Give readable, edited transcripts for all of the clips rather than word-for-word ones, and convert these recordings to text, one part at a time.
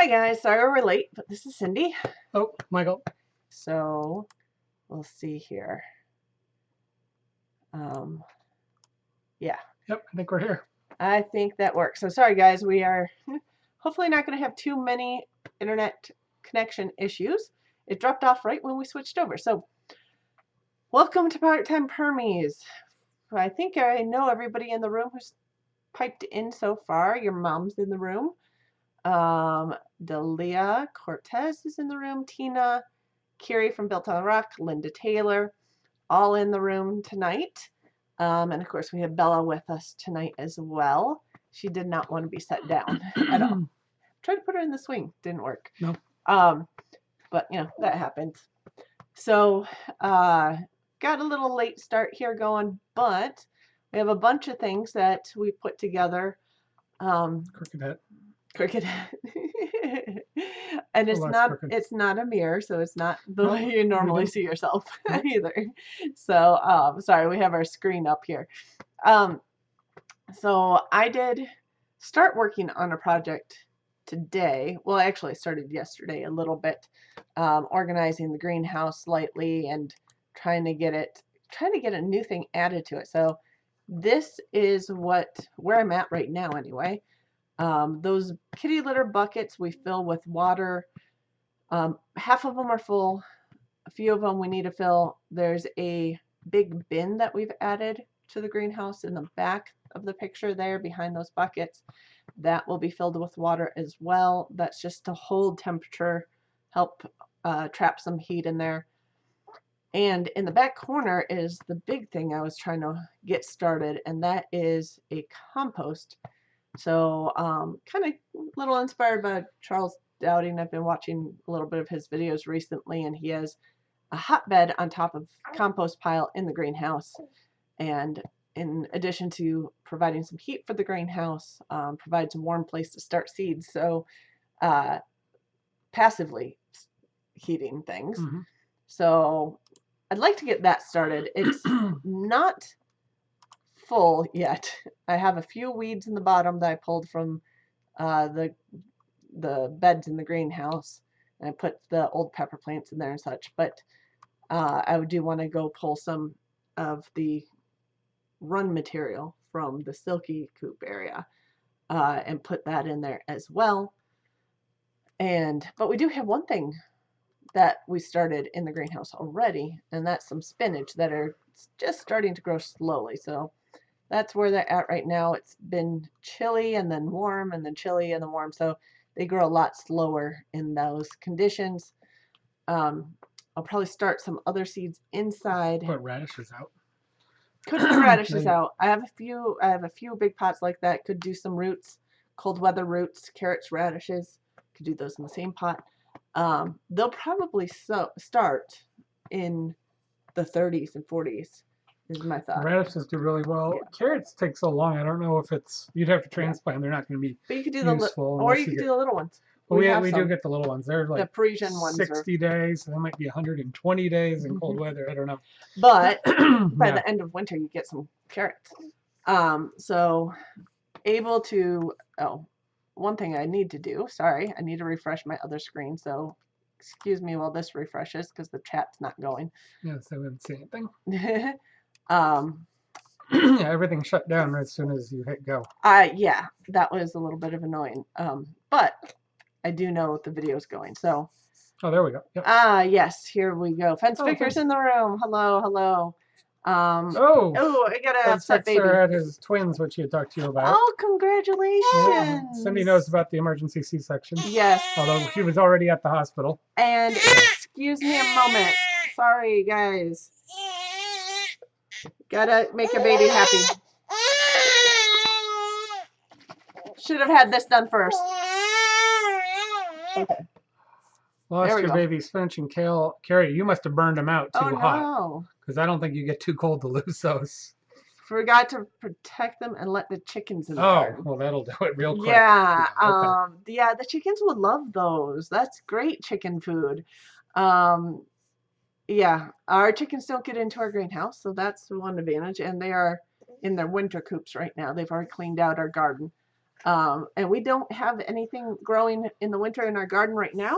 Hi guys, sorry we're late, but this is Cindy. Oh, Michael. So we'll see here. Yeah. Yep, I think we're here. I think that works. So sorry guys, we are hopefully not going to have too many internet connection issues. It dropped off right when we switched over. So welcome to Part-Time Permies. I think I know everybody in the room who's piped in so far. Your mom's in the room. Delia Cortez is in the room. Tina, Carrie from Built on the Rock, Linda Taylor, all in the room tonight. And of course, we have Bella with us tonight as well. She did not want to be set down at all. Tried to put her in the swing, didn't work. No. But you know, that happens. So, got a little late start here going, but we have a bunch of things that we put together. Cricket. And it's not a mirror, so it's not the way you normally see yourself either. So sorry, we have our screen up here. So I did start working on a project today. Well, actually I started yesterday a little bit, organizing the greenhouse slightly and trying to get a new thing added to it. So this is where I'm at right now anyway. Those kitty litter buckets we fill with water. Half of them are full. A few of them we need to fill. There's a big bin that we've added to the greenhouse in the back of the picture there behind those buckets. That will be filled with water as well. That's just to hold temperature, help trap some heat in there. And in the back corner is the big thing I was trying to get started, and that is a compost. So kind of a little inspired by Charles Dowding. I've been watching a little bit of his videos recently, and he has a hotbed on top of compost pile in the greenhouse. And in addition to providing some heat for the greenhouse, provides a warm place to start seeds. So passively heating things. Mm-hmm. So I'd like to get that started. It's not full yet. I have a few weeds in the bottom that I pulled from the beds in the greenhouse, and I put the old pepper plants in there and such. But I do want to go pull some of the run material from the silky coop area and put that in there as well. But we do have one thing that we started in the greenhouse already, and that's some spinach that are just starting to grow slowly. So that's where they're at right now. It's been chilly and then warm and then chilly and then warm. So they grow a lot slower in those conditions. I'll probably start some other seeds inside. Put radishes out. Could put radishes out. I have a few big pots like that. Could do some roots, cold weather roots, carrots, radishes. Could do those in the same pot. They'll probably start in the 30s and 40s. Is my thought. Radishes do really well. Yeah. Carrots take so long. I don't know if you'd have to transplant. They're not going to be but you could do useful. Or you could do the little ones. Well, we do get the little ones. They're like the Parisian ones 60 days. They might be 120 days in cold weather. I don't know. But by the end of winter, you get some carrots. So able to, one thing I need to do, sorry, I need to refresh my other screen. So excuse me while this refreshes because the chat's not going. Yeah, so we haven't seen anything. Yeah, everything shut down as soon as you hit go. Yeah, that was a little bit of annoying. But I do know the video's going. So. Oh, there we go. Yep. Yes, here we go. Fence Pickers in the room. Hello, hello. I got an upset baby. Had his twins, which he had talked to you about. Oh, congratulations. Yeah. Cindy knows about the emergency C-section. Yes. Although she was already at the hospital. And excuse me a moment. Sorry, guys. Gotta make your baby happy. Should have had this done first. Okay. Lost your baby Finch and Kale. Carrie, you must have burned them out too hot. Because I don't think you get too cold to lose those. Forgot to protect them and let the chickens in the garden. Well, that'll do it real quick. Yeah, yeah, the chickens would love those. That's great chicken food. Yeah, our chickens don't get into our greenhouse, so that's one advantage. And they are in their winter coops right now. They've already cleaned out our garden. And we don't have anything growing in the winter in our garden right now.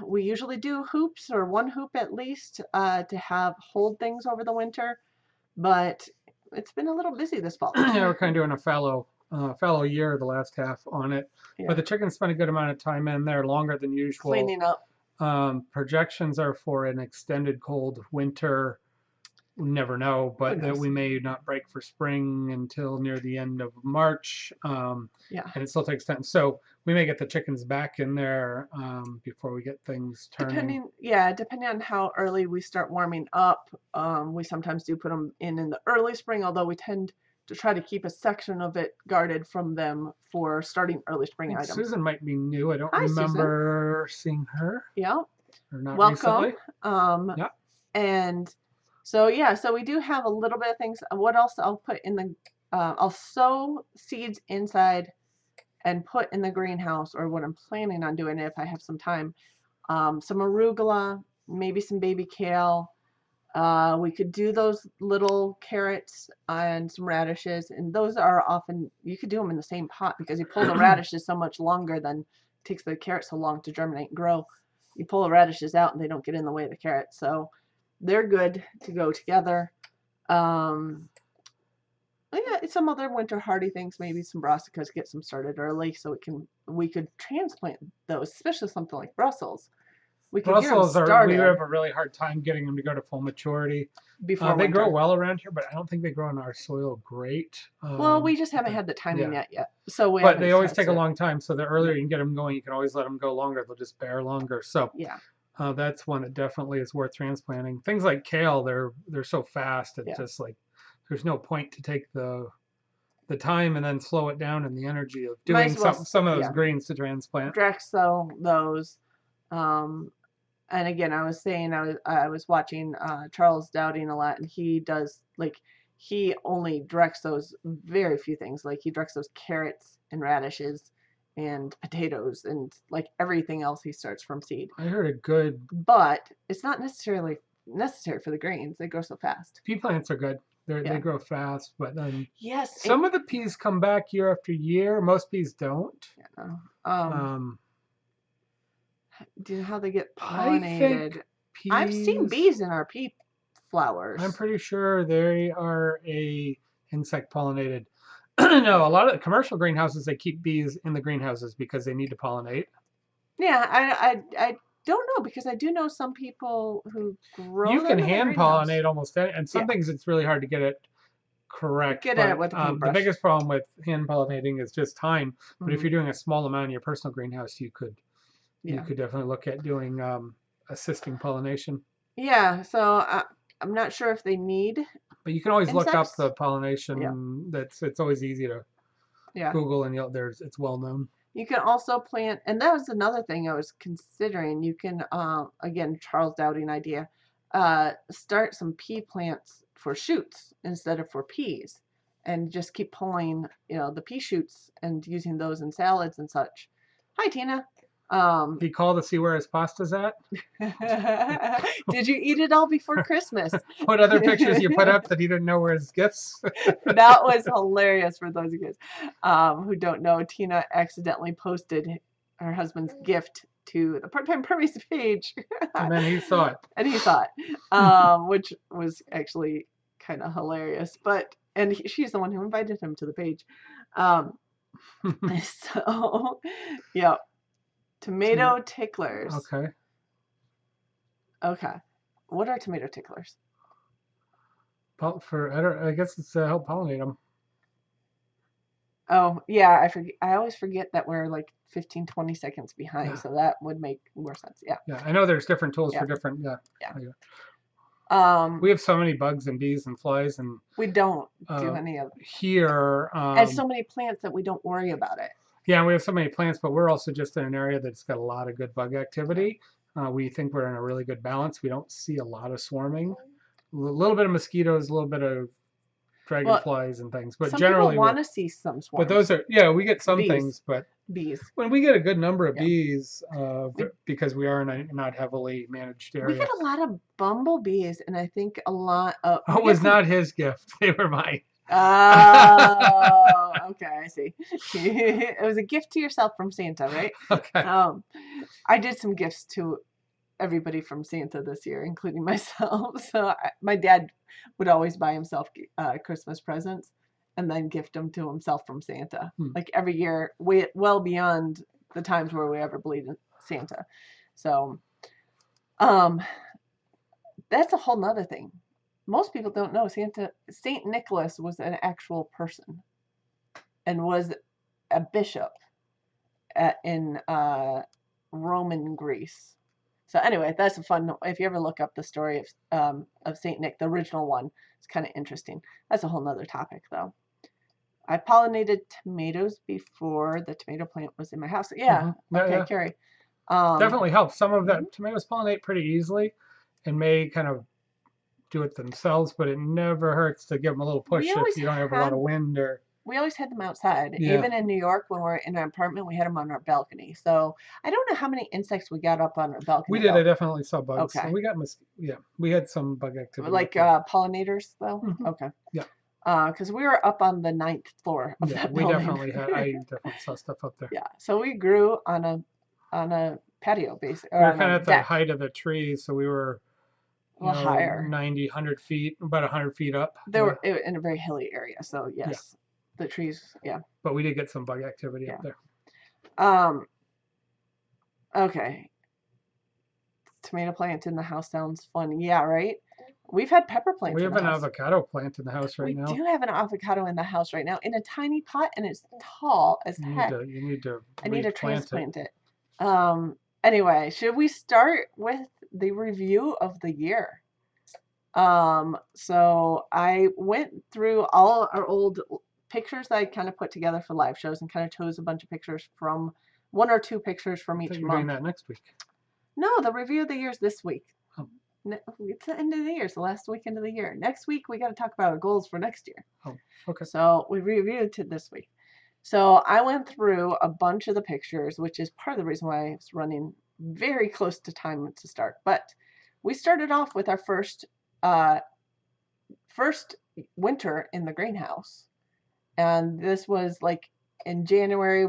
We usually do hoops, or one hoop at least, to hold things over the winter, but it's been a little busy this fall. Yeah, we're kind of doing a fallow year the last half on it. Yeah. But the chickens spend a good amount of time in there, longer than usual. Cleaning up. Projections are for an extended cold winter. We never know, but that we may not break for spring until near the end of March. Yeah. And it still takes time. So we may get the chickens back in there before we get things turning. Depending on how early we start warming up. We sometimes do put them in the early spring, although we tend to try to keep a section of it guarded from them for starting early spring items. Susan might be new. I don't remember seeing her. Yeah. Or not Welcome. Recently. Yeah. And so we do have a little bit of things. What else I'll put in the, I'll sow seeds inside and put in the greenhouse, or what I'm planning on doing if I have some time. Some arugula, maybe some baby kale. We could do those little carrots and some radishes, and those are often, you could do them in the same pot, because you pull the radishes so much longer than it takes the carrots so long to germinate and grow. You pull the radishes out and they don't get in the way of the carrots, so they're good to go together. Yeah, some other winter hardy things, maybe some brassicas, get some started early, so we could transplant those, especially something like Brussels. We have a really hard time getting them to go to full maturity. Before they grow well around here, but I don't think they grow in our soil great. Well, we just haven't had the timing yet. So but they always take a long time. So the earlier you can get them going, you can always let them go longer. They'll just bear longer. So yeah, that's one that definitely is worth transplanting. Things like kale, they're so fast. It's just like there's no point to take the time and then slow it down and the energy of doing some of those greens to transplant. Drexel those. And again, I was saying, I was watching Charles Dowding a lot, and he does, like, he only directs those very few things. Like, he directs those carrots and radishes and potatoes, and like everything else he starts from seed. I heard a good, but it's not necessarily necessary for the greens. They grow so fast. Pea plants are good. They grow fast, but then yes, some of the peas come back year after year. Most peas don't. Yeah. Do you know how they get pollinated? I've seen bees in our pea flowers. I'm pretty sure they are insect pollinated. No, a lot of commercial greenhouses, they keep bees in the greenhouses because they need to pollinate. Yeah, I don't know, because I do know some people who grow. You can hand pollinate almost any, and some things it's really hard to get it correct. The biggest problem with hand pollinating is just time. But if you're doing a small amount in your personal greenhouse, you could definitely look at doing assisting pollination. Yeah, so I'm not sure if they need. But you can always look up the pollination. It's always easy to Google, and it's well known. You can also plant, and that was another thing I was considering. You can, again, Charles Dowding idea, start some pea plants for shoots instead of for peas, and just keep pulling, the pea shoots and using those in salads and such. Hi, Tina. He called to see where his pasta's at. Did you eat it all before Christmas? What other pictures you put up that he didn't know were his gifts? That was hilarious for those of you guys who don't know. Tina accidentally posted her husband's gift to the Part-Time Permies page. And then he saw it. Which was actually kind of hilarious. And she's the one who invited him to the page. So, yeah. Tomato ticklers. Okay. What are tomato ticklers? I guess it's to help pollinate them. Oh, yeah. I always forget that we're like 15, 20 seconds behind, so that would make more sense. Yeah. Yeah, I know there's different tools for different. Yeah. We have so many bugs and bees and flies, and we don't do any of here. And so many plants that we don't worry about it. Yeah, we have so many plants, but we're also just in an area that's got a lot of good bug activity. We think we're in a really good balance. We don't see a lot of swarming. A little bit of mosquitoes, a little bit of dragonflies and things, but generally people want to see some swarms. But those are we get some things, but bees. When we get a good number of bees, because we are in a not heavily managed area. We get a lot of bumblebees, and I think a lot of. It was not his gift; they were mine. Oh, okay, I see. It was a gift to yourself from Santa, right? Okay. I did some gifts to everybody from Santa this year, including myself. So my dad would always buy himself Christmas presents and then gift them to himself from Santa. Like every year, way well beyond the times where we ever believed in Santa. So, that's a whole nother thing. Most people don't know Saint Nicholas was an actual person and was a bishop in Roman Greece. So anyway, that's a fun. If you ever look up the story of Saint Nick, the original one, it's kind of interesting. That's a whole nother topic, though. I pollinated tomatoes before the tomato plant was in my house. Yeah. Okay, yeah. Carrie. Definitely helps. Some of that tomatoes pollinate pretty easily, and may kind of do it themselves, but it never hurts to give them a little push if you don't have a lot of wind or. We always had them outside. Yeah. Even in New York, when we were in our apartment, we had them on our balcony. So I don't know how many insects we got up on our balcony. We did. I definitely saw bugs. Okay. So we got we had some bug activity. Like pollinators, though. Okay. Yeah. Because we were up on the 9th floor of that building. We definitely had. I definitely saw stuff up there. Yeah. So we grew on a patio, basically. We were kind of at the height of the trees, so we were. Well, higher. 90, 100 feet, about 100 feet up. They were in a very hilly area, so yes. Yeah. The trees, yeah. But we did get some bug activity up there. Okay. Tomato plant in the house sounds fun. Yeah, right? We've had pepper plants. We have an avocado plant in the house right now. We do have an avocado in the house right now in a tiny pot, and it's tall as heck. You need to I need to transplant it. Anyway, should we start with the review of the year? So I went through all our old pictures that I kind of put together for live shows and kind of chose a bunch of pictures from one or two pictures from each month. You're doing that next week. No, the review of the year is this week. Oh. It's the end of the year. It's the last weekend of the year. Next week we got to talk about our goals for next year. Oh, okay. So we reviewed to this week. So I went through a bunch of the pictures, which is part of the reason why I was running very close to time to start. But we started off with our first winter in the greenhouse. And this was like in January,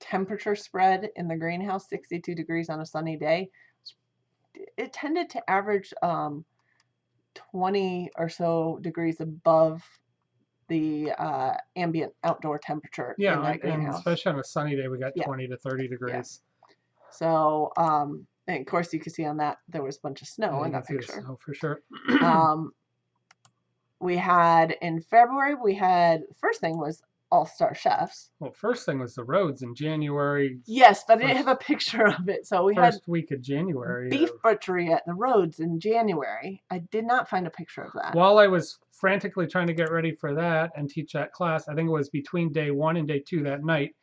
temperature spread in the greenhouse, 62 degrees on a sunny day. It tended to average 20 or so degrees above the ambient outdoor temperature in that greenhouse. And especially on a sunny day, we got 20 to 30 degrees. Yeah. So, and of course, you can see on that there was a bunch of snow in that picture. Snow for sure. We had in February, the first thing was All-Star Chefs. Well, first thing was the roads in January. Yes, but I didn't have a picture of it. So we had first week of January. Beef butchery at the roads in January. I did not find a picture of that. While I was frantically trying to get ready for that and teach that class, I think it was between day 1 and day 2 that night,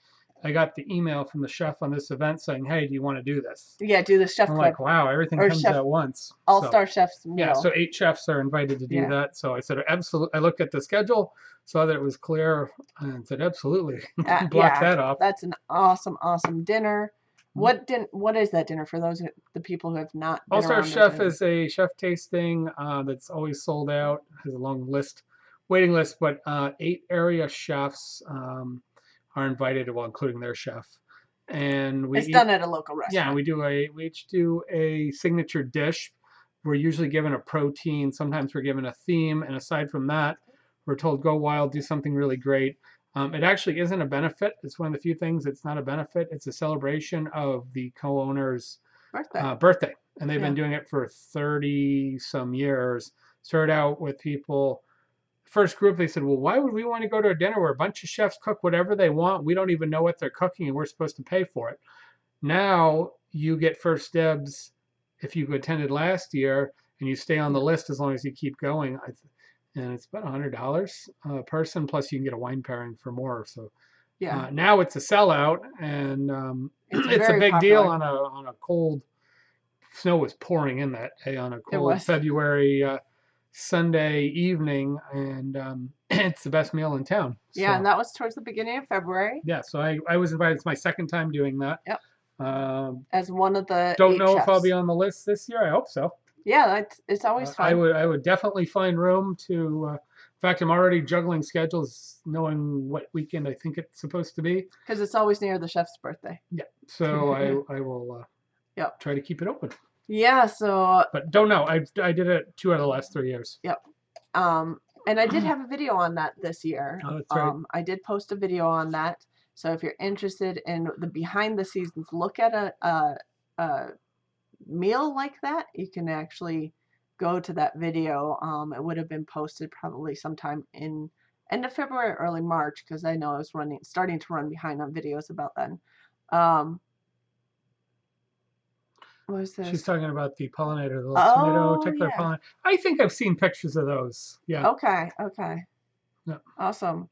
I got the email from the chef on this event saying, "Hey, do you want to do this?" Yeah, do the chef club. I'm like, wow, everything comes at once. All-Star Chefs meal. Yeah, so 8 chefs are invited to do that. So I said, absolutely. I looked at the schedule, saw that it was clear, and said, absolutely, block that off. That's an awesome, awesome dinner. What is that dinner for those the people who have not been All-Star Chef is a chef tasting that's always sold out. Has a long waiting list, but 8 area chefs are invited, well, including their chef, and it's done at a local restaurant. Yeah, we each do a signature dish. We're usually given a protein. Sometimes we're given a theme, and aside from that, we're told go wild, do something really great. It actually isn't a benefit. It's one of the few things it's not a benefit. It's a celebration of the co-owner's birthday, and they've been doing it for 30 some years. Started out with people. First group, they said, well, why would we want to go to a dinner where a bunch of chefs cook whatever they want? We don't even know what they're cooking, and we're supposed to pay for it. Now you get first dibs if you attended last year, and you stay on the list as long as you keep going. And it's about $100 a person, plus you can get a wine pairing for more. So now it's a sellout, and it's a big deal on a cold. Snow was pouring in that day on a cold February Sunday evening, and it's the best meal in town. Yeah, and that was towards the beginning of February. Yeah, so I was invited. It's my second time doing that. Yep. As one of the don't know if I'll be on the list this year. I hope so. Yeah, it's always fun. I would definitely find room to fact, I'm already juggling schedules, knowing what weekend I think it's supposed to be. Because it's always near the chef's birthday. Yeah, so I will yep. try to keep it open. Yeah, so. But don't know. I did it 2 out of the last 3 years. Yep. And I did have a video on that this year. Oh, that's right. I did post a video on that. So if you're interested in the behind the scenes look at a meal like that, you can actually go to that video. It would have been posted probably sometime in end of February, early March, because I know I was starting to run behind on videos about then. What was this? She's talking about the pollinator, the little tomato tickler pollinator. I think I've seen pictures of those. Yeah. Okay. Yeah. Awesome.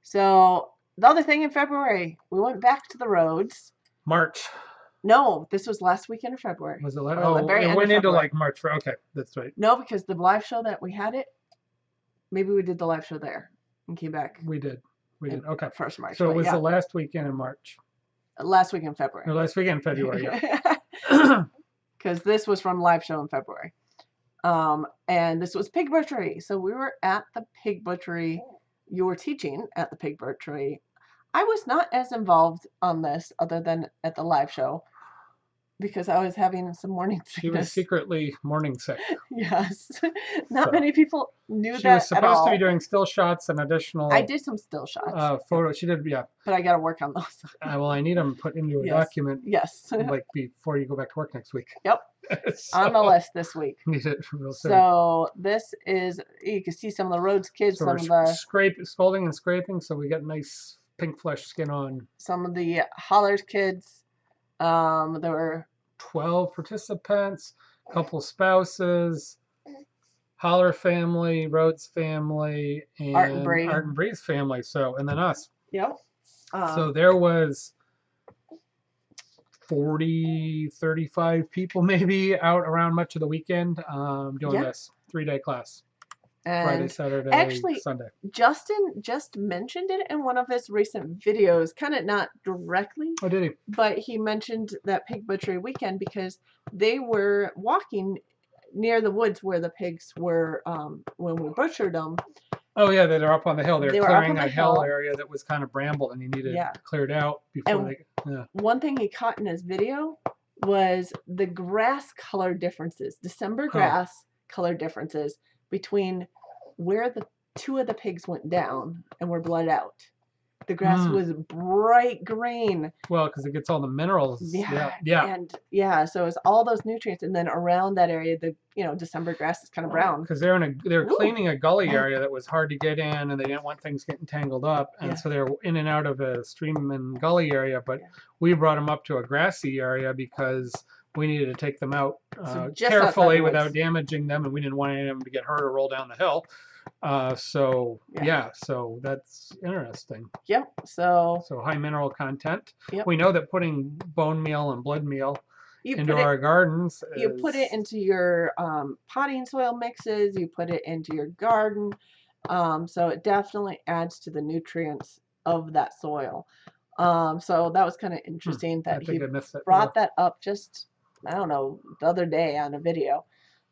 So the other thing in February, we went back to the roads. March. No, this was last weekend of February. Was it last? Oh, it went into like March. Okay, that's right. No, because the live show that we had maybe we did the live show there and came back. We did. Okay. First March. So it was the last weekend in March. Last week in February. Or last weekend in February, yeah. Because this was from live show in February. And this was pig butchery. So we were at the pig butchery. You were teaching at the pig butchery. I was not as involved on this other than at the live show because I was having some morning sickness. She was secretly morning sick. Yes. Not many people knew that. She was supposed to be doing still shots and additional. I did some still shots. Photos. She did, yeah. But I got to work on those. Well, I need them put into a document. Yes. Like before you go back to work next week. Yep. On the list this week. Need it real soon. So this is, you can see some of the Rhodes kids. So some of the scalding and scraping, so we got nice pink flesh skin on. Some of the Hollers kids. There were 12 participants, couple spouses, Holler family, Rhodes family, and Art and Bree's family. So, and then us. Yep. So there was 40, 35 people maybe out around much of the weekend doing this 3-day class. And Friday, Saturday, actually, Sunday. Justin just mentioned it in one of his recent videos, kind of not directly. Oh, did he? But he mentioned that pig butchery weekend because they were walking near the woods where the pigs were when we butchered them. Oh yeah, they're up on the hill. They're clearing a hill area that was kind of bramble, and you needed cleared out before One thing he caught in his video was the grass color differences, December grass color differences between where the 2 of the pigs went down and were bled out. The grass was bright green. Well, because it gets all the minerals. Yeah. And so it's all those nutrients, and then around that area, the December grass is kind of brown. Because they're cleaning a gully area that was hard to get in, and they didn't want things getting tangled up, and so they're in and out of a stream and gully area. But we brought them up to a grassy area because we needed to take them out carefully without damaging them, and we didn't want any of them to get hurt or roll down the hill. So that's interesting. Yep. So high mineral content. Yep. We know that putting bone meal and blood meal into our gardens. You put it into your potting soil mixes. You put it into your garden. So it definitely adds to the nutrients of that soil. So that was kind of interesting that he brought that up just, I don't know, the other day on a video.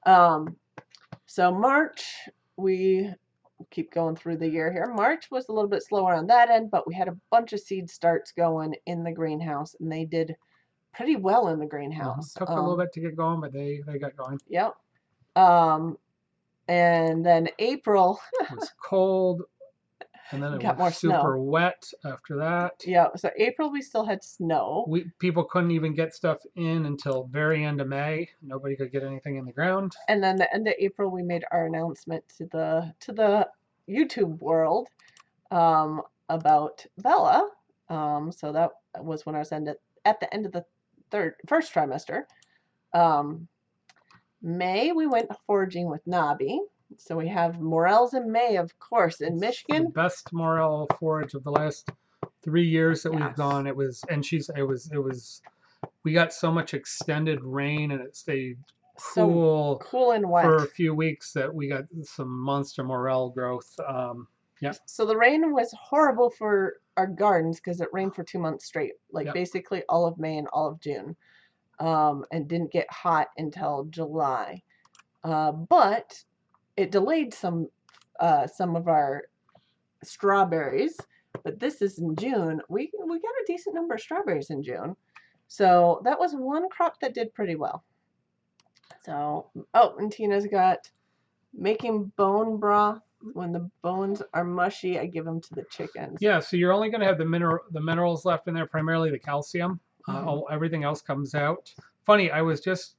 So March, we keep going through the year here. March was a little bit slower on that end, but we had a bunch of seed starts going in the greenhouse, and they did pretty well in the greenhouse. Took a little bit to get going, but they got going. Yep. And then April it was cold, and then it got was more super snow. wet after that. Yeah, so April we still had snow. People couldn't even get stuff in until very end of May. Nobody could get anything in the ground. And then the end of April we made our announcement to the YouTube world about Bella. So that was when I was at the end of the first trimester. May we went foraging with Nobby. So we have morels in May, of course, in Michigan. The best morel forage of the last 3 years that we've gone. We got so much extended rain, and it stayed cool and wet for a few weeks that we got some monster morel growth. So the rain was horrible for our gardens because it rained for 2 months straight, basically all of May and all of June, and didn't get hot until July. But it delayed some of our strawberries, but this is in June. We got a decent number of strawberries in June. So that was one crop that did pretty well. So, oh, and Tina's got making bone broth. When the bones are mushy, I give them to the chickens. Yeah, so you're only going to have the minerals left in there, primarily the calcium. Everything else comes out. Funny, I was just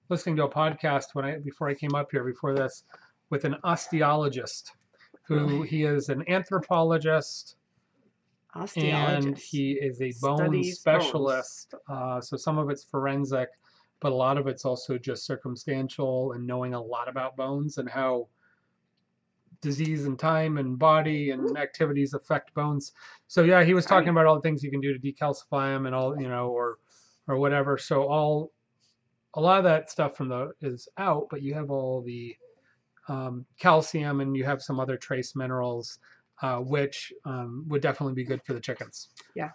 listening to a podcast before I came up here before this with an osteologist who he is an anthropologist and he is a bone specialist. So some of it's forensic, but a lot of it's also just circumstantial and knowing a lot about bones and how disease and time and body and activities affect bones. So yeah, he was talking about all the things you can do to decalcify them and all, or whatever. So a lot of that stuff is out, but you have all the calcium and you have some other trace minerals, which would definitely be good for the chickens. Yeah.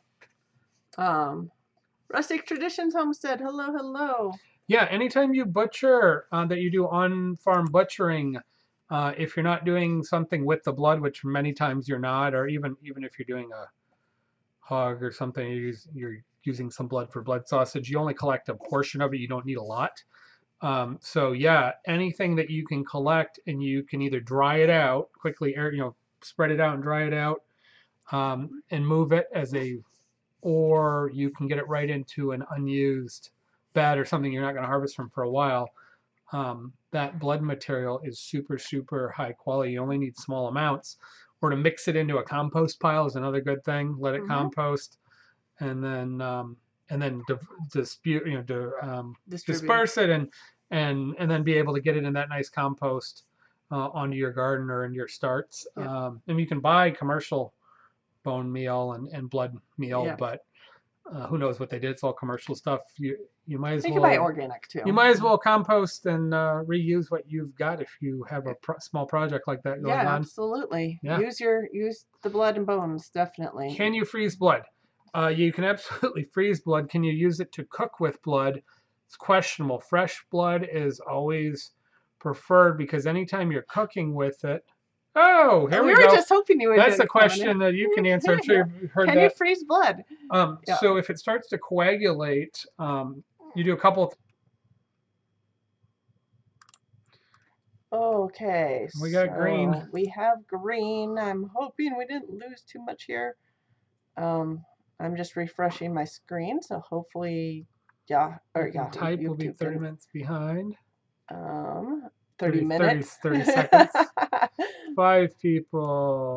Rustic Traditions Homestead. Hello, hello. Yeah, anytime you butcher, that you do on-farm butchering, if you're not doing something with the blood, which many times you're not, or even if you're doing a hog or something, you're using some blood for blood sausage, you only collect a portion of it. You don't need a lot. So yeah, anything that you can collect and you can either dry it out quickly, spread it out and dry it out, and move it or you can get it right into an unused bed or something you're not going to harvest from for a while. That blood material is super, super high quality. You only need small amounts. Or to mix it into a compost pile is another good thing. Let it compost, and then disperse it and then be able to get it in that nice compost onto your garden or in your starts. Yeah. And you can buy commercial bone meal and blood meal, but who knows what they did? It's all commercial stuff. You might as well. You can buy organic too. You might as well compost and reuse what you've got if you have a small project like that going on. Yeah, absolutely. Yeah. Use the blood and bones, definitely. Can you freeze blood? You can absolutely freeze blood. Can you use it to cook with blood? It's questionable. Fresh blood is always preferred because anytime you're cooking with it. Oh, here we go. We were just hoping you would. That's a question that you can answer. I'm sure you've heard that. Can you freeze blood? So if it starts to coagulate, you do a couple of. Okay. We got green. We have green. I'm hoping we didn't lose too much here. I'm just refreshing my screen, so hopefully, Type will be 30 minutes behind. 30 minutes. 30 seconds. 5 people.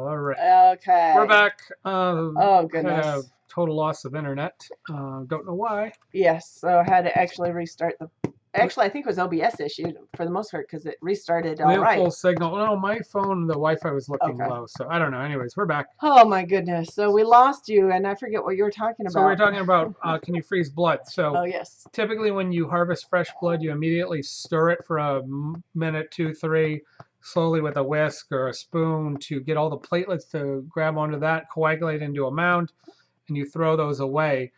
All right. Okay. We're back. Oh, goodness. Total loss of internet. Don't know why. Yes, so I had to actually restart the. Actually, I think it was OBS issue for the most part because it restarted all right. Full signal. No, my phone, the Wi-Fi was looking low, so I don't know. Anyways, we're back. Oh my goodness! So we lost you, and I forget what you were talking about. So we're talking about can you freeze blood? So yes. Typically, when you harvest fresh blood, you immediately stir it for a minute, 2, 3, slowly with a whisk or a spoon to get all the platelets to grab onto that, coagulate into a mound, and you throw those away.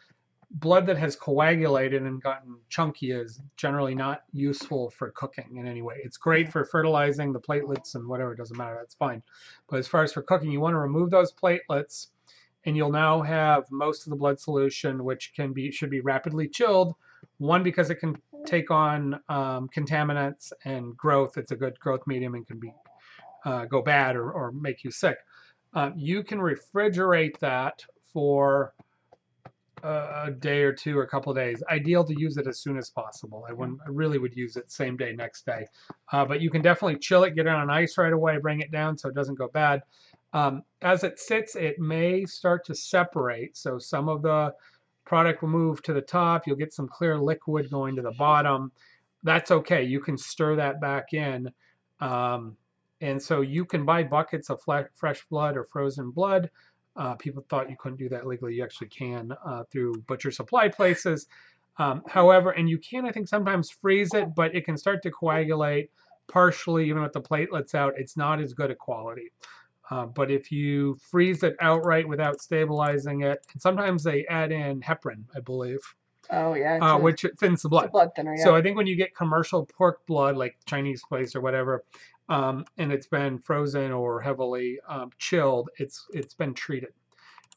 Blood that has coagulated and gotten chunky is generally not useful for cooking in any way. It's great for fertilizing the platelets and whatever, it doesn't matter, that's fine. But as far as for cooking, you want to remove those platelets and you'll now have most of the blood solution, which should be rapidly chilled. One, because it can take on contaminants and growth. It's a good growth medium and can go bad or make you sick. You can refrigerate that for a day or two or a couple of days. Ideal to use it as soon as possible. I really would use it same day, next day. But you can definitely chill it, get it on ice right away, bring it down so it doesn't go bad. As it sits, it may start to separate. So some of the product will move to the top. You'll get some clear liquid going to the bottom. That's okay. You can stir that back in. And so you can buy buckets of fresh blood or frozen blood. People thought you couldn't do that legally. You actually can through butcher supply places. However, and you can, I think, sometimes freeze it, but it can start to coagulate partially, even with the platelets out. It's not as good a quality. But if you freeze it outright without stabilizing it, and sometimes they add in heparin, I believe. Oh yeah, which thins the blood. It's a blood thinner. Yeah. So I think when you get commercial pork blood, like Chinese place or whatever, and it's been frozen or heavily chilled, it's been treated.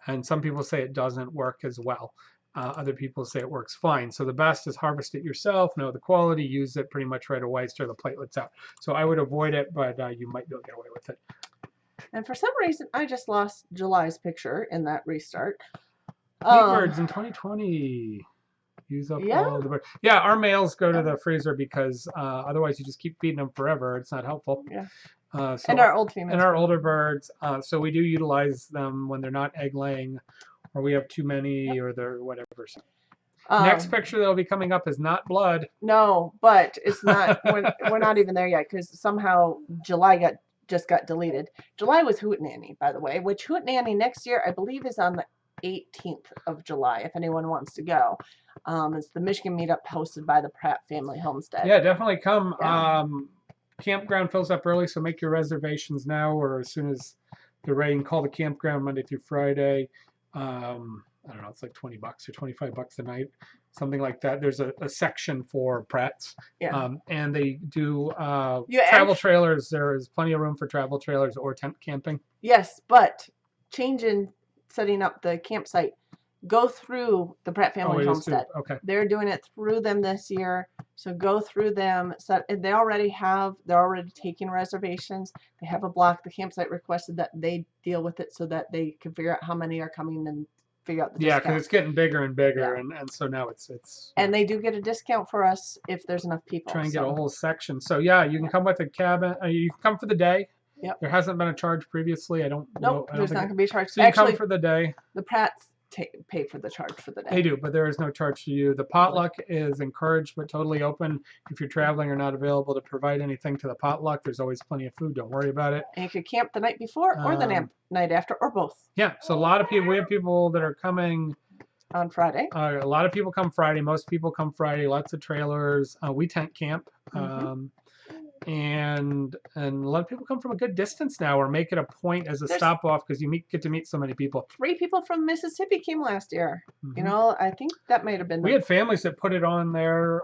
And some people say it doesn't work as well. Other people say it works fine. So the best is harvest it yourself, know the quality, use it pretty much right away, stir the platelets out. So I would avoid it, but you might be able to get away with it. And for some reason, I just lost July's picture in that restart. Birds in 2020. Use up all the birds. Yeah, our males go to the freezer because otherwise you just keep feeding them forever. It's not helpful. Yeah. So, and our old females. And our older birds. So we do utilize them when they're not egg laying, or we have too many, or they're whatever. So next picture that'll be coming up is not blood. No, but it's not. we're not even there yet because somehow July just got deleted. July was Hootenanny, by the way, which Hootenanny next year I believe is on the 18th of July. If anyone wants to go, it's the Michigan meetup hosted by the Pratt Family Homestead. Yeah, definitely come. Yeah. Campground fills up early, so make your reservations now or as soon as they're ready. And call the campground Monday through Friday. I don't know, it's like $20 or $25 a night, something like that. There's a section for Pratts. Yeah. And they do travel trailers. There is plenty of room for travel trailers or tent camping. Yes, but setting up the campsite, go through the Pratt Family Homestead. Okay. They're doing it through them this year. So go through them. So they're already taking reservations. They have a block. The campsite requested that they deal with it so that they can figure out how many are coming and figure out the discount. Yeah, because it's getting bigger and bigger, and so now it's. And they do get a discount for us if there's enough people. Try and get a whole section. So yeah, you can come with a cabin. You can come for the day. Yep. There hasn't been a charge previously. I don't know. There's not going to be a charge. So you come for the day. The Pratts pay for the charge for the day. They do, but there is no charge to you. The potluck is encouraged but totally open. If you're traveling or not available to provide anything to the potluck, there's always plenty of food. Don't worry about it. And you could camp the night before or the night after or both. Yeah, so a lot of people, we have people that are coming on Friday. A lot of people come Friday. Most people come Friday. Lots of trailers. We tent camp. And a lot of people come from a good distance now, or make it a point as a stop off because you get to meet so many people. 3 people from Mississippi came last year. You know, I think that might have been. We had families that put it on their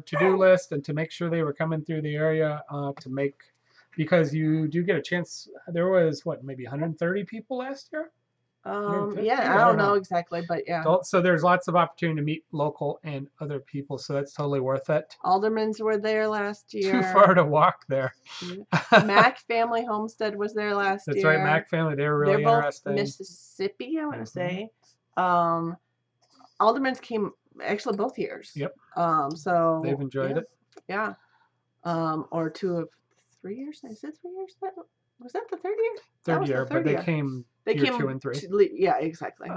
to-do list and to make sure they were coming through the area because you do get a chance. There was maybe 130 people last year. Yeah, I don't know exactly, but yeah. So there's lots of opportunity to meet local and other people, so that's totally worth it. Aldermans were there last year. Too far to walk there. Mac Family Homestead was there last year. That's right, Mac Family. They were really interesting. Both Mississippi, I want to say. Aldermans came actually both years. Yep. So they've enjoyed it. Yeah. Or 2 of 3 years. Is it 3 years? Was that the 3rd year? Third year, but they came. Year 2 and 3. Yeah, exactly.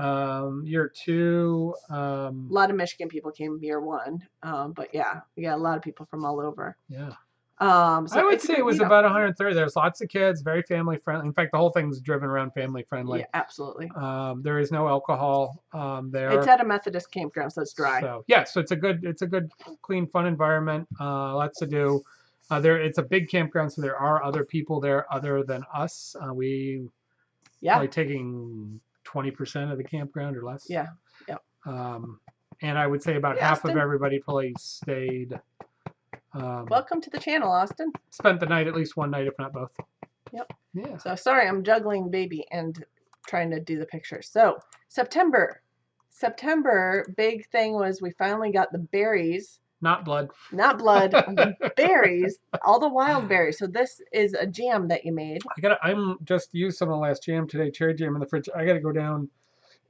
Year 2. A lot of Michigan people came year 1. But yeah, we got a lot of people from all over. Yeah. So I would say it was about 130. There's lots of kids, very family friendly. In fact, the whole thing's driven around family friendly. Yeah, absolutely. There is no alcohol there. It's at a Methodist campground, so it's dry. So it's a good, clean, fun environment. Lots to do. It's a big campground, so there are other people there other than us. Probably taking 20% of the campground or less. Yeah. Yep. And I would say about half of everybody probably stayed. Welcome to the channel, Austin. Spent the night, at least one night, if not both. Yep. Yeah. So sorry, I'm juggling baby and trying to do the picture. So September, big thing was we finally got the berries. Not blood. Not blood. The berries, all the wild berries. So this is a jam that you made. I'm just used some of the last jam today, cherry jam in the fridge. I got to go down.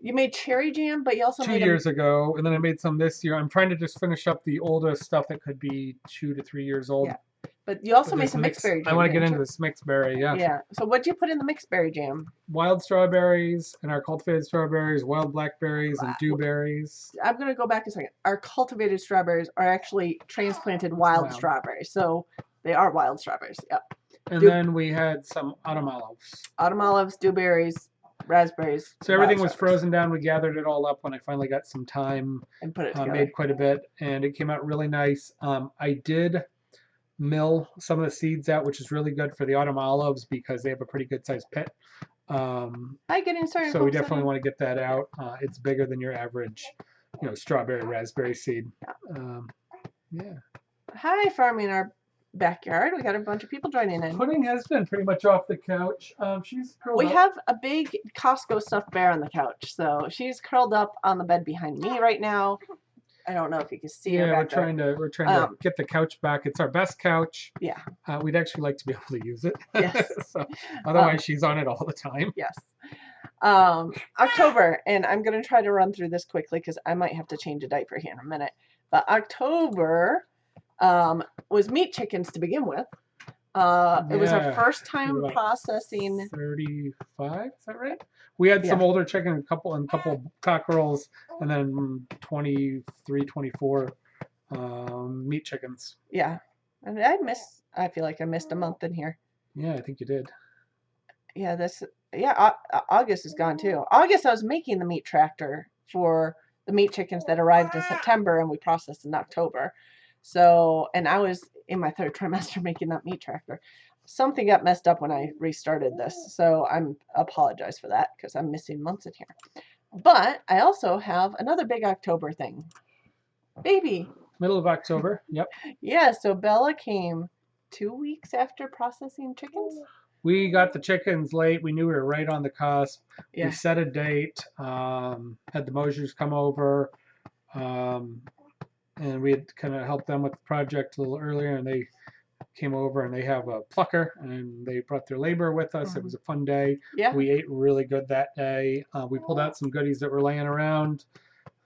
You made cherry jam, but you also made 2 years ago, and then I made some this year. I'm trying to just finish up the oldest stuff that could be 2 to 3 years old. Yeah. But you also made some mixed berry jam. I want to get into this mixed berry, yeah. Yeah. So what did you put in the mixed berry jam? Wild strawberries and our cultivated strawberries, wild blackberries, and dewberries. I'm going to go back a second. Our cultivated strawberries are actually transplanted wild strawberries. So they are wild strawberries. Yep. And then we had some autumn olives. Autumn olives, dewberries, raspberries. So everything was frozen down. We gathered it all up when I finally got some time. And put it together. Made quite a bit, and it came out really nice. I did mill some of the seeds out, which is really good for the autumn olives because they have a pretty good sized pit. Hi, getting started. So we definitely want to get that out. It's bigger than your average strawberry, raspberry seed. Yeah. Hi, farming our backyard. We got a bunch of people joining in. Pudding has been pretty much off the couch. She's curled We up. have a big Costco stuffed bear on the couch, so she's curled up on the bed behind me right now. I don't know if you can see her. Yeah, we're trying to get the couch back. It's our best couch. Yeah. We'd actually like to be able to use it. Yes. So otherwise, she's on it all the time. Yes. October, and I'm gonna try to run through this quickly because I might have to change a diaper here in a minute. But October was meat chickens to begin with. It was our first time processing 35, is that right? We had some older chicken and a couple cockerels, and then 23, 24 meat chickens. Yeah. And I feel like I missed a month in here. Yeah, I think you did. Yeah, August is gone too. August I was making the meat tractor for the meat chickens that arrived in September and we processed in October. So, and I was in my third trimester making that meat tractor. Something got messed up when I restarted this, so I'm apologize for that because I'm missing months in here. But I also have another big October thing. Baby. Middle of October, yep. Yeah, so Bella came 2 weeks after processing chickens. We got the chickens late. We knew we were right on the cusp. Yeah. We set a date, had the Mosers come over, and we had kind of helped them with the project a little earlier, and they came over and they have a plucker and they brought their labor with us. It was a fun day. Yeah. We ate really good that day. We pulled out some goodies that were laying around.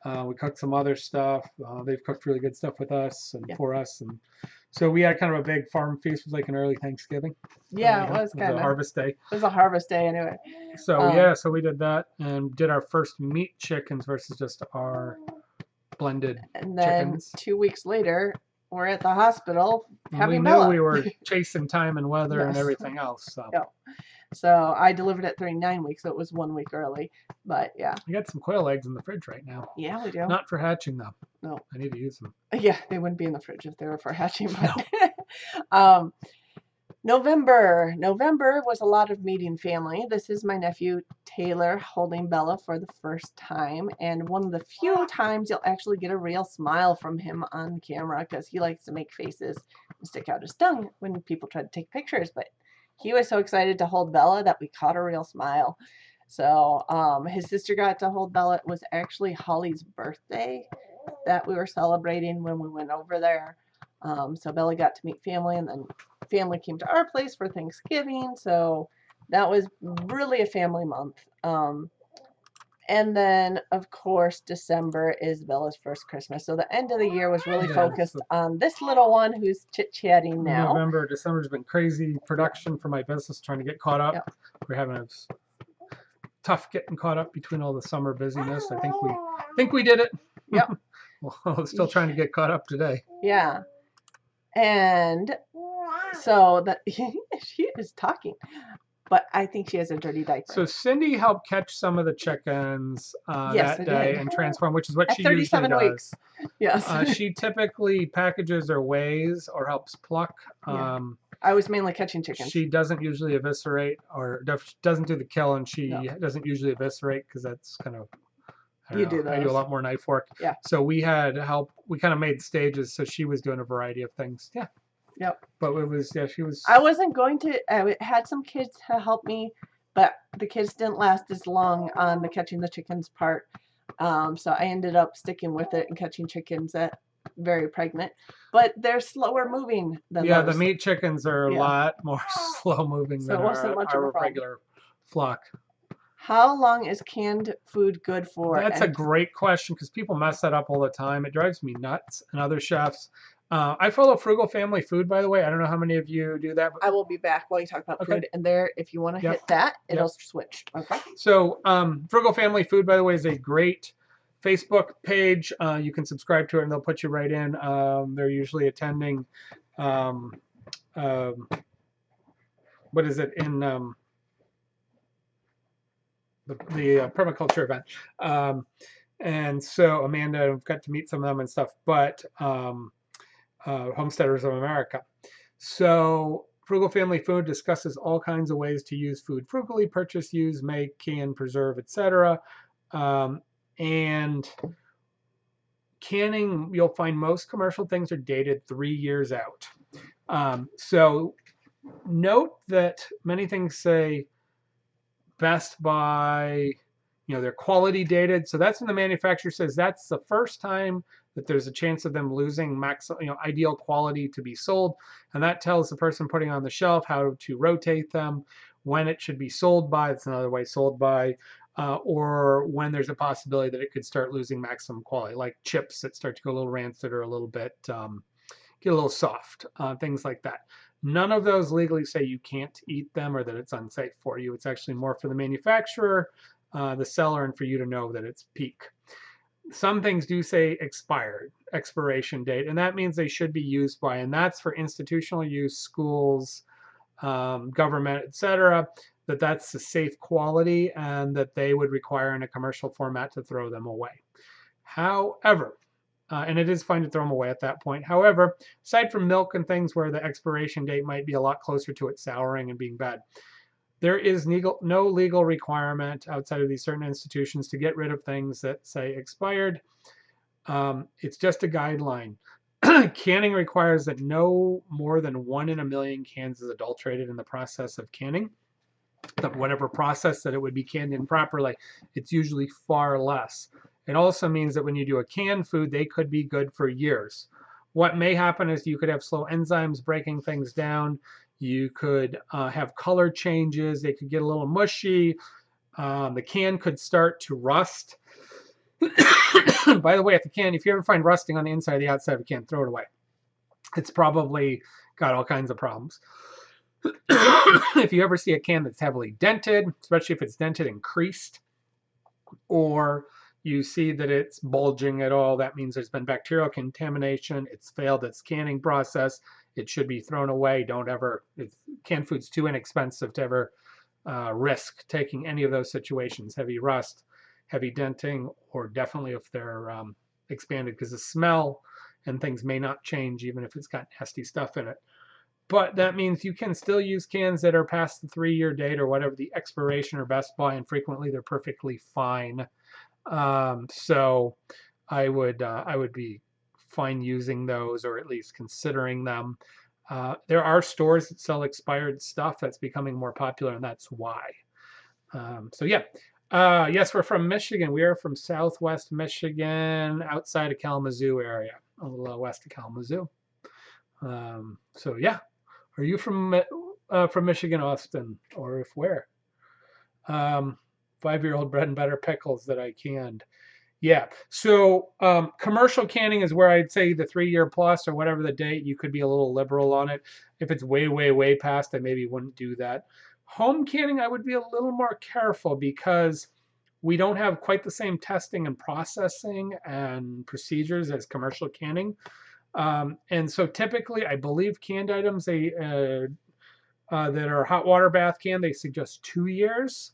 We cooked some other stuff. They've cooked really good stuff with us and for us. And so we had kind of a big farm feast. It was like an early Thanksgiving. Yeah, it was kind of a harvest day. It was a harvest day anyway. So so we did that and did our first meat chickens versus just our blended and then chickens. 2 weeks later, we're at the hospital having we Bella. knew we were chasing time and weather and everything else. So. Yeah. So I delivered at 39 weeks, so it was 1 week early. But yeah. We got some quail eggs in the fridge right now. Yeah, we do. Not for hatching though. No. I need to use them. Yeah, they wouldn't be in the fridge if they were for hatching. But no. November was a lot of meeting family. This is my nephew Taylor holding Bella for the first time, and one of the few times you'll actually get a real smile from him on camera because he likes to make faces and stick out his tongue when people try to take pictures. But he was so excited to hold Bella that we caught a real smile. So his sister got to hold Bella. It was actually Holly's birthday that we were celebrating when we went over there. So Bella got to meet family, and then family came to our place for Thanksgiving. So that was really a family month. And then, of course, December is Bella's first Christmas. So the end of the year was really focused on this little one who's chit-chatting now. November, December's been crazy production for my business, trying to get caught up. Yep. We're having a tough getting caught up between all the summer busyness. I think we did it. Yep. Well, still trying to get caught up today. Yeah. And so she is talking, but I think she has a dirty diaper. So Cindy helped catch some of the chickens that day and transform, which is what she usually does. Weeks. Yes. She typically packages or weighs or helps pluck. I was mainly catching chickens. She doesn't usually eviscerate or doesn't do the kill, and she doesn't usually eviscerate because that's kind of I do a lot more knife work. Yeah. So we had help. We kind of made stages, so she was doing a variety of things. Yeah. Yep. But it was she was. I wasn't going to. I had some kids to help me, but the kids didn't last as long on the catching the chickens part. So I ended up sticking with it and catching chickens at very pregnant. But they're slower moving than those. The meat chickens are a lot more slow moving than our regular flock. How long is canned food good for? That's a great question because people mess that up all the time. It drives me nuts and other chefs. I follow Frugal Family Food, by the way. I don't know how many of you do that. But I will be back while you talk about food. And there, if you want to hit that, it'll switch. Okay. So Frugal Family Food, by the way, is a great Facebook page. You can subscribe to it and they'll put you right in. They're usually attending, what is it, in... the permaculture event. And so Amanda, I've got to meet some of them and stuff, but Homesteaders of America. So Frugal Family Food discusses all kinds of ways to use food frugally, purchase, use, make, can, preserve, etc. And canning, you'll find most commercial things are dated 3 years out. So note that many things say best by, they're quality dated. So that's when the manufacturer says that's the first time that there's a chance of them losing ideal quality to be sold. And that tells the person putting on the shelf how to rotate them, when it should be sold by, it's another way, sold by, or when there's a possibility that it could start losing maximum quality, like chips that start to go a little rancid or a little bit, get a little soft, things like that. None of those legally say you can't eat them or that it's unsafe for you. It's actually more for the manufacturer, the seller, and for you to know that it's peak. Some things do say expired, expiration date, and that means they should be used by, and that's for institutional use, schools, government, etc., that's the safe quality and that they would require in a commercial format to throw them away. However, and it is fine to throw them away at that point. However, aside from milk and things where the expiration date might be a lot closer to it souring and being bad, there is no legal requirement outside of these certain institutions to get rid of things that say expired. It's just a guideline. Canning requires that no more than 1 in a million cans is adulterated in the process of canning. But whatever process that it would be canned in properly, it's usually far less. It also means that when you do a canned food, they could be good for years. What may happen is you could have slow enzymes breaking things down. You could have color changes. They could get a little mushy. The can could start to rust. By the way, if you ever find rusting on the inside or the outside of a can, throw it away. It's probably got all kinds of problems. If you ever see a can that's heavily dented, especially if it's dented and creased, or you see that it's bulging at all, that means there's been bacterial contamination. It's failed its canning process. It should be thrown away. Don't ever, if canned food's too inexpensive to ever risk taking any of those situations, heavy rust, heavy denting, or definitely if they're expanded, because the smell and things may not change even if it's got nasty stuff in it. But that means you can still use cans that are past the 3-year date or whatever the expiration or best by, and frequently they're perfectly fine. So I would be fine using those, or at least considering them. There are stores that sell expired stuff. That's becoming more popular, and that's why. So yeah. Yes, we're from Michigan. We are from Southwest Michigan, outside of Kalamazoo area, a little west of Kalamazoo. So yeah. Are you from Michigan, Austin, or if where? 5-year-old bread and butter pickles that I canned. Yeah. So commercial canning is where I'd say the 3-year plus or whatever the date, you could be a little liberal on it. If it's way, way, way past, I maybe wouldn't do that. Home canning, I would be a little more careful because we don't have quite the same testing and processing and procedures as commercial canning. And so typically, I believe canned items that are hot water bath canned, they suggest 2 years.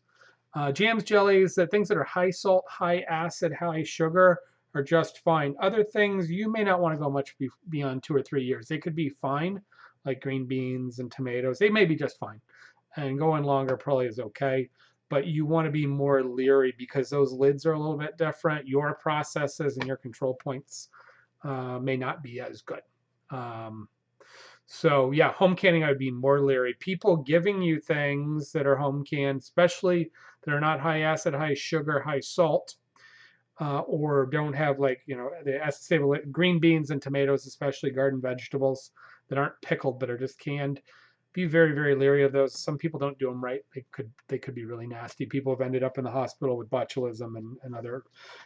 Jams, jellies, things that are high salt, high acid, high sugar are just fine. Other things, you may not want to go much beyond 2 or 3 years. They could be fine, like green beans and tomatoes. They may be just fine. And going longer probably is okay. But you want to be more leery because those lids are a little bit different. Your processes and your control points may not be as good. So yeah, home canning, I would be more leery. People giving you things that are home canned, especially that are not high acid, high sugar, high salt, or don't have the stable green beans and tomatoes, especially garden vegetables that aren't pickled but are just canned. Be very, very leery of those. Some people don't do them right. They could be really nasty. People have ended up in the hospital with botulism and other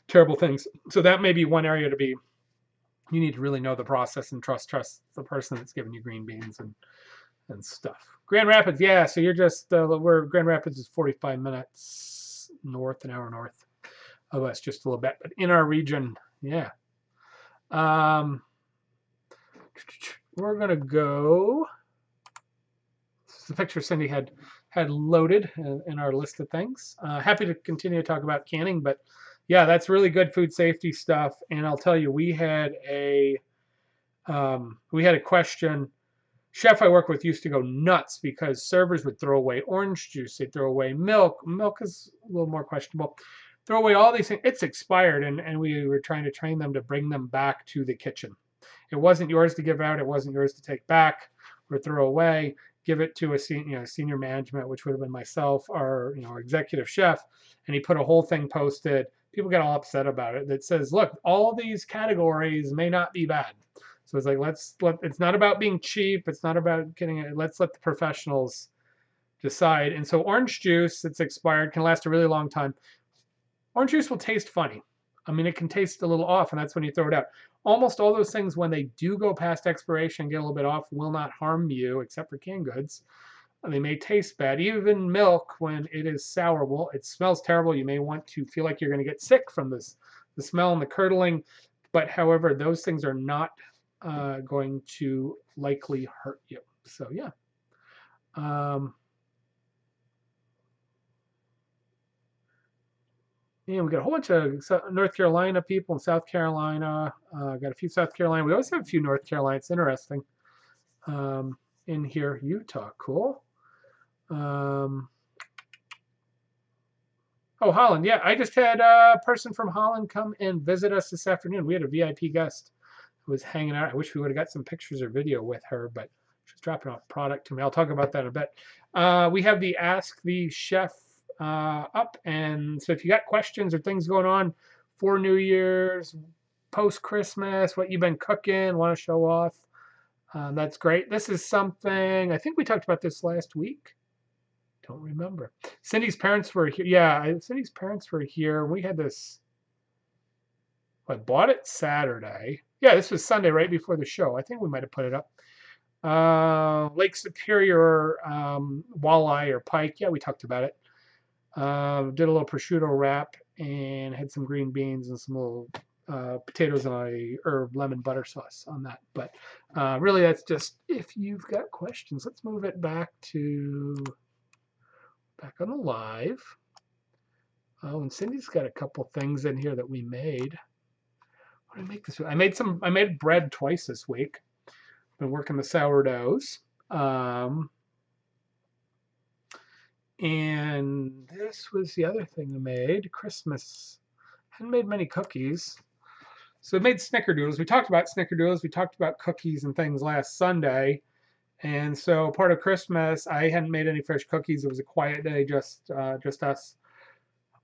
terrible things. So that may be one area to be. You need to really know the process and trust the person that's giving you green beans and stuff. Grand Rapids, yeah. So you're just where Grand Rapids is 45 minutes north, an hour north of us, just a little bit. But in our region, yeah. We're gonna go. This is the picture Cindy had loaded in our list of things. Happy to continue to talk about canning, but yeah, that's really good food safety stuff. And I'll tell you, we had a question. Chef I work with used to go nuts because servers would throw away orange juice. They'd throw away milk. Milk is a little more questionable. throw away all these things. It's expired, and we were trying to train them to bring them back to the kitchen. It wasn't yours to give out. It wasn't yours to take back or throw away. Give it to a senior management, which would have been myself, our our executive chef, and he put a whole thing posted. People get all upset about it. That says, look, all these categories may not be bad. So it's like it's not about being cheap. It's not about getting it. Let's let the professionals decide. And so orange juice that's expired can last a really long time. Orange juice will taste funny. I mean, it can taste a little off, and that's when you throw it out. Almost all those things, when they do go past expiration and get a little bit off, will not harm you, except for canned goods. They may taste bad. Even milk, when it is sour, well, it smells terrible. You may want to feel like you're going to get sick from this, the smell and the curdling. But however, those things are not going to likely hurt you. So yeah. And we got a whole bunch of North Carolina people and South Carolina. Got a few South Carolina. We always have a few North Carolina. It's interesting. In here, Utah, cool. Oh, Holland, yeah. I just had a person from Holland come and visit us this afternoon. We had a VIP guest who was hanging out. I wish we would have got some pictures or video with her, but she's dropping off product to me. I'll talk about that in a bit. We have the Ask the Chef up, and so if you got questions or things going on for New Year's, post Christmas, what you've been cooking, want to show off, that's great. This is something I think we talked about this last week. Don't remember. Cindy's parents were here. Yeah, Cindy's parents were here. We had this. I bought it Saturday. Yeah, this was Sunday right before the show. I think we might have put it up. Lake Superior walleye or pike. Yeah, we talked about it. Did a little prosciutto wrap and had some green beans and some little potatoes and a herb lemon butter sauce on that. But really, that's just if you've got questions. Let's move it back on the live. Oh, and Cindy's got a couple things in here that we made. What did I make this week? I made bread twice this week. Been working the sourdoughs. And this was the other thing I made. Christmas. Hadn't made many cookies. So I made snickerdoodles. We talked about snickerdoodles. We talked about cookies and things last Sunday. And so part of Christmas, I hadn't made any fresh cookies. It was a quiet day, just us.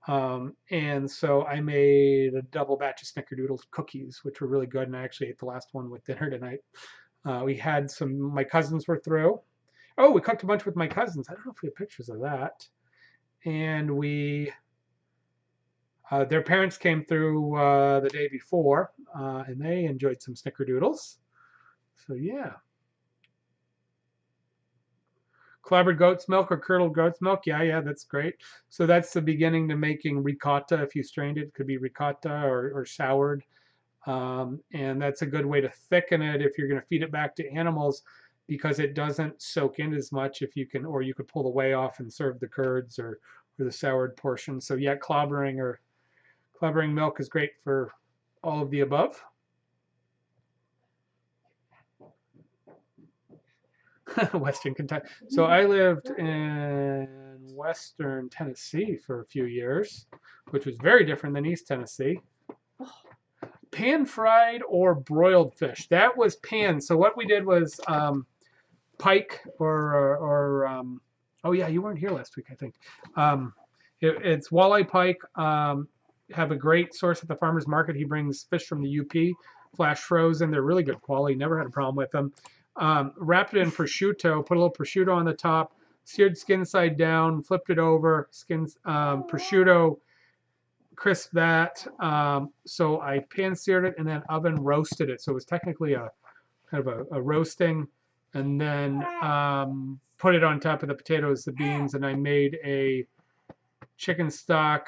And so I made a double batch of snickerdoodle cookies, which were really good. And I actually ate the last one with dinner tonight. We had my cousins were through. Oh, we cooked a bunch with my cousins. I don't know if we have pictures of that. And their parents came through the day before, and they enjoyed some snickerdoodles. So yeah. Clabbered goat's milk or curdled goat's milk. Yeah, that's great. So that's the beginning to making ricotta. If you strained it, could be ricotta or soured. And that's a good way to thicken it if you're going to feed it back to animals, because it doesn't soak in as much if you can, or you could pull the whey off and serve the curds or the soured portion. So yeah, clobbering milk is great for all of the above. Western Kentucky. So I lived in Western Tennessee for a few years, which was very different than East Tennessee. Pan fried or broiled fish. That was pan. So what we did was pike or oh yeah, you weren't here last week, I think. It's walleye pike. Have a great source at the farmer's market. He brings fish from the UP, flash frozen. They're really good quality. Never had a problem with them. Wrapped it in prosciutto, put a little prosciutto on the top, seared skin side down, flipped it over, prosciutto, crisp that. So I pan seared it and then oven roasted it. So it was technically a kind of a roasting, and then put it on top of the potatoes, the beans, and I made a chicken stock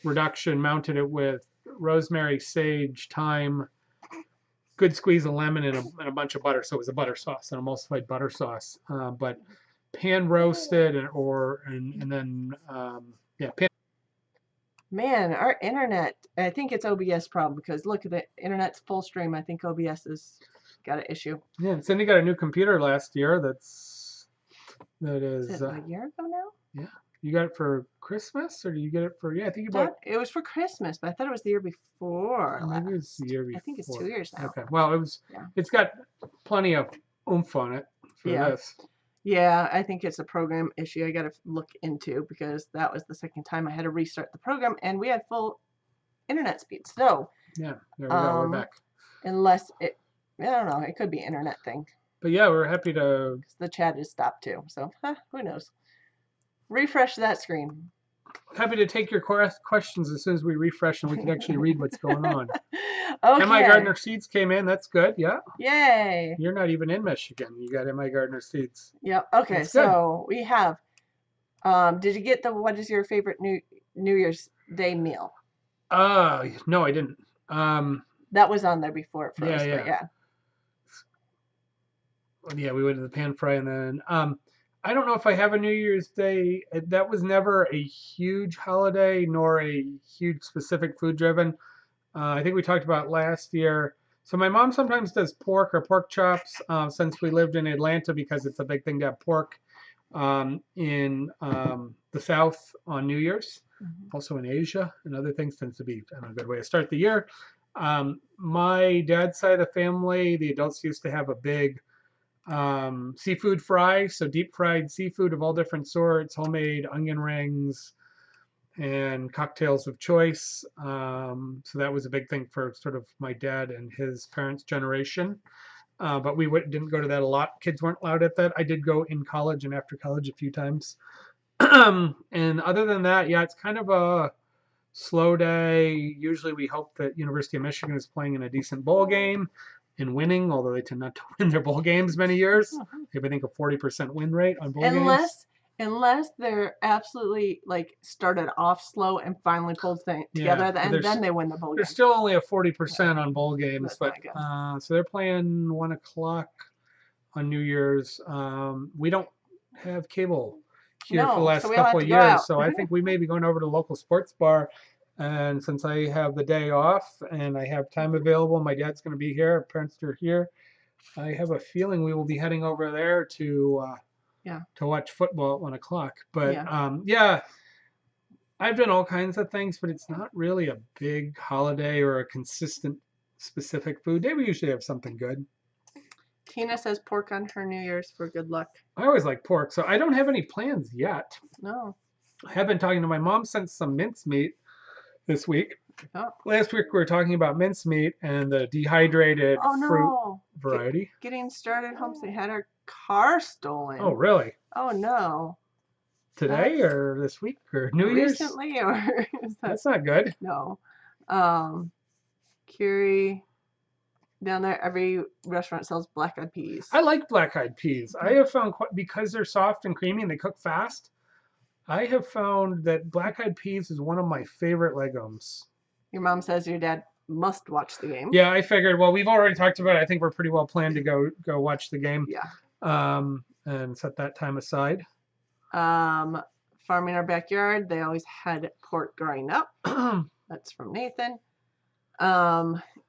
reduction, mounted it with rosemary, sage, thyme, good squeeze of lemon, and a bunch of butter. So it was a butter sauce, an emulsified butter sauce, but pan roasted and then pan. Man, our internet, I think it's OBS problem, because look at the internet's full stream. I think OBS has got an issue. Yeah, and Cindy got a new computer last year. Is it a year ago now? Yeah. You got it for Christmas, or do you get it for? Yeah, I think you bought. It was for Christmas, but I thought it was the year before. Maybe it's the year before. I think it's 2 years now. Okay. Well, it was. Yeah. It's got plenty of oomph on it for this. Yeah, I think it's a program issue I got to look into, because that was the second time I had to restart the program, and we had full internet speed. So yeah, there we go. We're back. Unless I don't know, it could be an internet thing. But yeah, we're happy to. The chat is stopped too, so who knows? Refresh that screen. Happy to take your questions as soon as we refresh and we can actually read what's going on. Okay. MI Gardner Seeds came in. That's good. Yeah. Yay. You're not even in Michigan. You got MI Gardner Seeds. Yep. Okay. So we have. Did you get what is your favorite New Year's Day meal? No, I didn't. That was on there before at first. Yeah. Yeah, we went to the pan fry, and then I don't know if I have a New Year's Day. That was never a huge holiday nor a huge specific food driven. I think we talked about last year. So my mom sometimes does pork or pork chops since we lived in Atlanta, because it's a big thing to have pork in the South on New Year's. Also in Asia and other things, tends to be a good way to start the year. My dad's side of the family, the adults used to have a big seafood fry, so deep fried seafood of all different sorts, homemade onion rings, and cocktails of choice. So that was a big thing for sort of my dad and his parents' generation. But we didn't go to that a lot. Kids weren't allowed at that. I did go in college and after college a few times. And other than that, yeah, it's kind of a slow day. Usually we hope that University of Michigan is playing in a decent bowl game and winning, although they tend not to win their bowl games many years. They have, I think, a 40% win rate on bowl games. Unless they're absolutely started off slow and finally pulled together, and then they win the bowl game. There's still only a 40% on bowl games, but so they're playing 1 o'clock on New Year's. We don't have cable here for the last couple of years, so I think we may be going over to the local sports bar. And since I have the day off and I have time available, my dad's going to be here, our parents are here, I have a feeling we will be heading over there to watch football at 1 o'clock. But yeah, I've done all kinds of things, but it's not really a big holiday or a consistent specific food day. We usually have something good. Tina says pork on her New Year's for good luck. I always like pork, so I don't have any plans yet. No. I have been talking to my mom, sent some mincemeat this week. Oh. Last week we were talking about mincemeat and the dehydrated fruit variety. Getting started home, they had our car stolen. Oh, really? Oh, no. Today or this week or New Year's? Recently, or that's not good. No. Curie, down there, every restaurant sells black-eyed peas. I like black-eyed peas. I have found, because they're soft and creamy and they cook fast, I have found that black-eyed peas is one of my favorite legumes. Your mom says your dad must watch the game. Yeah, I figured. Well, we've already talked about it. I think we're pretty well planned to go watch the game. Yeah. And set that time aside. Farming our backyard. They always had pork growing up. That's from Nathan.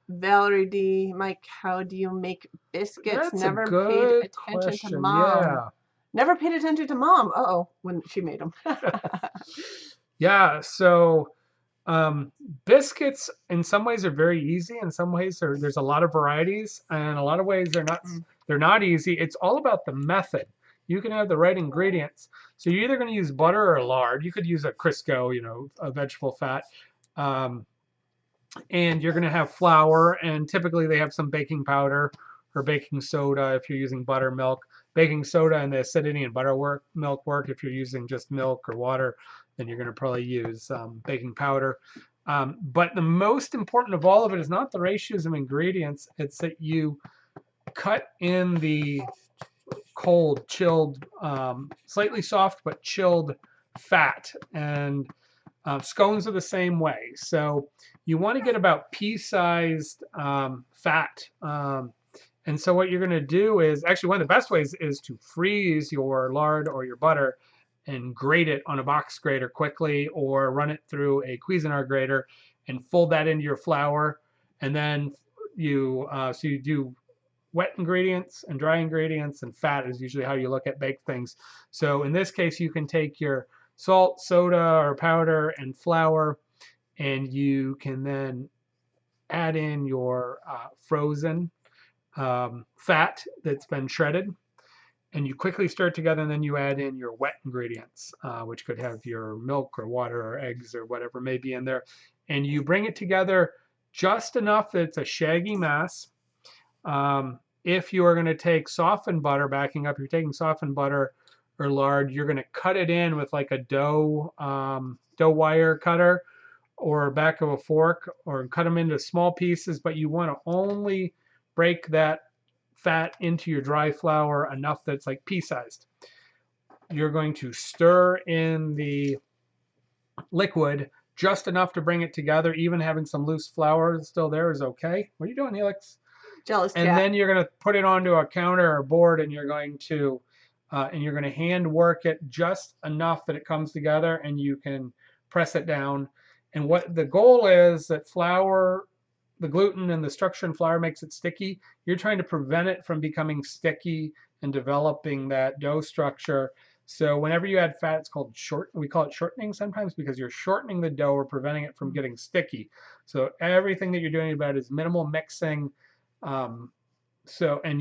Valerie D. Mike, how do you make biscuits? That's Never a good paid attention question. to mom. Yeah. Never paid attention to mom. When she made them. Yeah. So biscuits in some ways are very easy. In some ways there's a lot of varieties, and a lot of ways they're not easy. It's all about the method. You can have the right ingredients. So you're either going to use butter or lard. You could use a Crisco, a vegetable fat. And you're going to have flour, and typically they have some baking powder or baking soda if you're using butter, milk. Baking soda and the acidity and milk work. If you're using just milk or water, then you're going to probably use baking powder. But the most important of all of it is not the ratios of ingredients. It's that you cut in the cold, chilled, slightly soft but chilled fat. And scones are the same way. So you want to get about pea-sized fat. And so what you're going to do is, actually one of the best ways is to freeze your lard or your butter and grate it on a box grater quickly, or run it through a Cuisinart grater and fold that into your flour. And then you do wet ingredients and dry ingredients, and fat is usually how you look at baked things. So in this case, you can take your salt, soda, or powder, and flour. And you can then add in your frozen fat that's been shredded, and you quickly stir it together, and then you add in your wet ingredients, which could have your milk or water or eggs or whatever may be in there. And you bring it together just enough that it's a shaggy mass. If you are going to take softened butter, backing up, you're taking softened butter or lard, you're going to cut it in with like a dough wire cutter or back of a fork, or cut them into small pieces, but you want to only break that fat into your dry flour enough that's like pea-sized. You're going to stir in the liquid just enough to bring it together. Even having some loose flour still there is okay. What are you doing, Helix? Jealous cat. And then you're going to put it onto a counter or board, and you're going to hand work it just enough that it comes together, and you can press it down. And what the goal is that flour, the gluten and the structure in flour makes it sticky. You're trying to prevent it from becoming sticky and developing that dough structure. So whenever you add fat, it's called we call it shortening sometimes, because you're shortening the dough or preventing it from getting sticky. So everything that you're doing about it is minimal mixing, and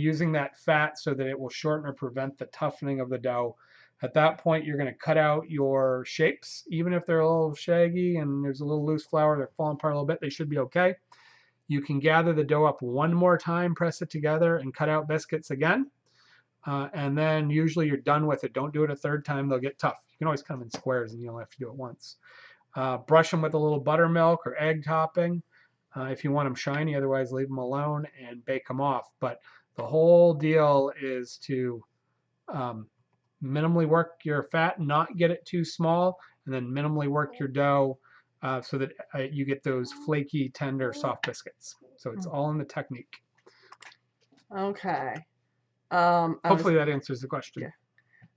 using that fat so that it will shorten or prevent the toughening of the dough. At that point, you're going to cut out your shapes. Even if they're a little shaggy and there's a little loose flour, they're falling apart a little bit, they should be okay. You can gather the dough up one more time, press it together, and cut out biscuits again. And then usually you're done with it. Don't do it a third time, they'll get tough. You can always cut them in squares and you only have to do it once. Brush them with a little buttermilk or egg topping if you want them shiny. Otherwise, leave them alone and bake them off. But the whole deal is to minimally work your fat, not get it too small, and then minimally work your dough so that you get those flaky, tender, soft biscuits. So it's all in the technique. Okay. Hopefully that answers the question. Yeah.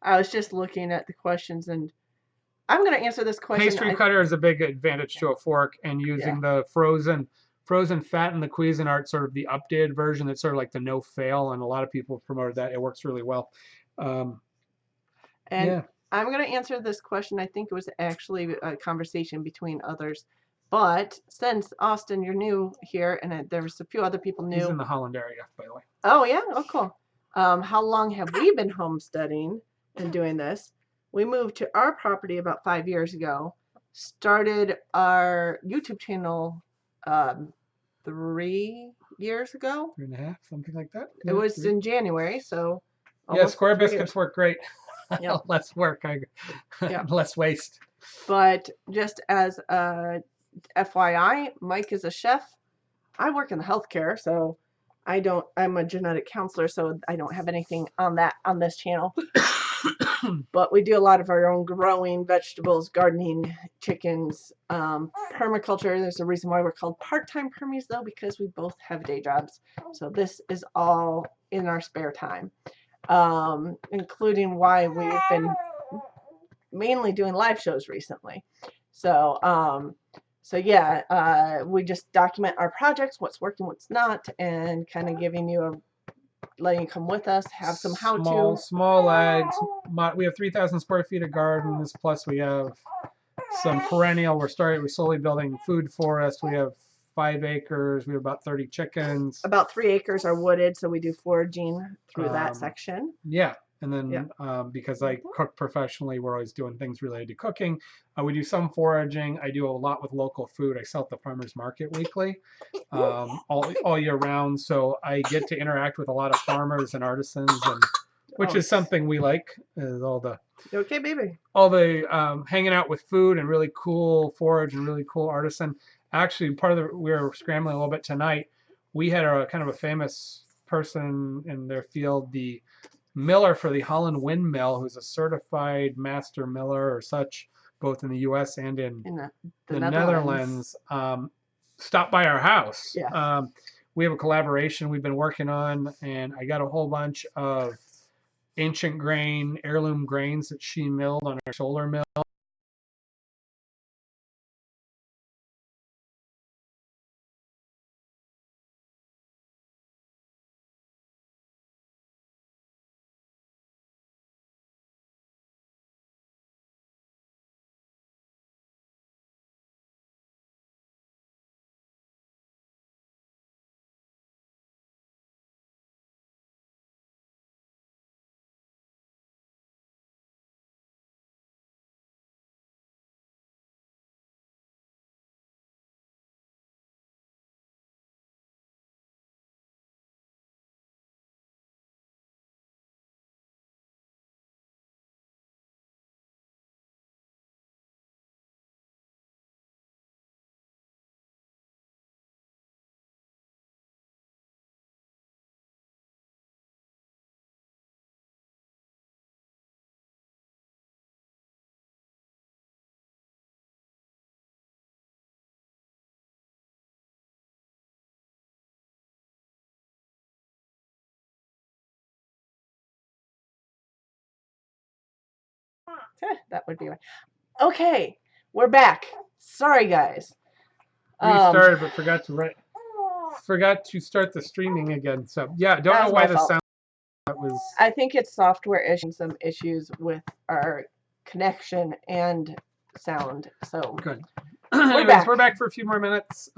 I was just looking at the questions, and I'm going to answer this question. Pastry cutter is a big advantage to a fork, and using the frozen fat in the Cuisinart, sort of the updated version, that's sort of like the no fail, and a lot of people promoted that. It works really well. And I'm going to answer this question. I think it was actually a conversation between others. But since, Austin, you're new here, and there was a few other people new. He's in the Holland area, by the way. Oh, yeah? Oh, cool. How long have we been homesteading and doing this? We moved to our property about 5 years ago. Started our YouTube channel 3 years ago. 3.5, something like that. It was in January, so. Yeah, square biscuits work great. Yep. Less work, less waste. But just as a FYI, Mike is a chef. I work in the healthcare, so I'm a genetic counselor, so I don't have anything on this channel. But we do a lot of our own growing, vegetables, gardening, chickens, permaculture. There's a reason why we're called Part-Time Permies, though, because we both have day jobs. So this is all in our spare time, including why we've been mainly doing live shows recently. So we just document our projects, what's working, what's not, and kind of giving you letting you come with us, have some how-to. Small eggs. We have 3,000 square feet of gardens, plus we have some perennial. We're slowly building food forest. We have 5 acres. We have about 30 chickens. About 3 acres are wooded, so we do foraging through that section. Yeah. And then because I cook professionally, we're always doing things related to cooking. We do some foraging. I do a lot with local food. I sell at the farmers market weekly, all year round. So I get to interact with a lot of farmers and artisans, which is something we like. Is all the hanging out with food and really cool forage and really cool artisan. Actually, we were scrambling a little bit tonight. We had a kind of a famous person in their field, the miller for the Holland Windmill, who's a certified master miller or such, both in the U.S. and in the Netherlands, stopped by our house. Yeah. We have a collaboration we've been working on, and I got a whole bunch of ancient heirloom grains that she milled on her solar mill. That would be right. Okay, we're back. Sorry, guys. Restarted, but forgot to start the streaming again. So yeah, don't know why the sound that was. I think it's software issues, some issues with our connection and sound. So good. Anyways, we're back for a few more minutes.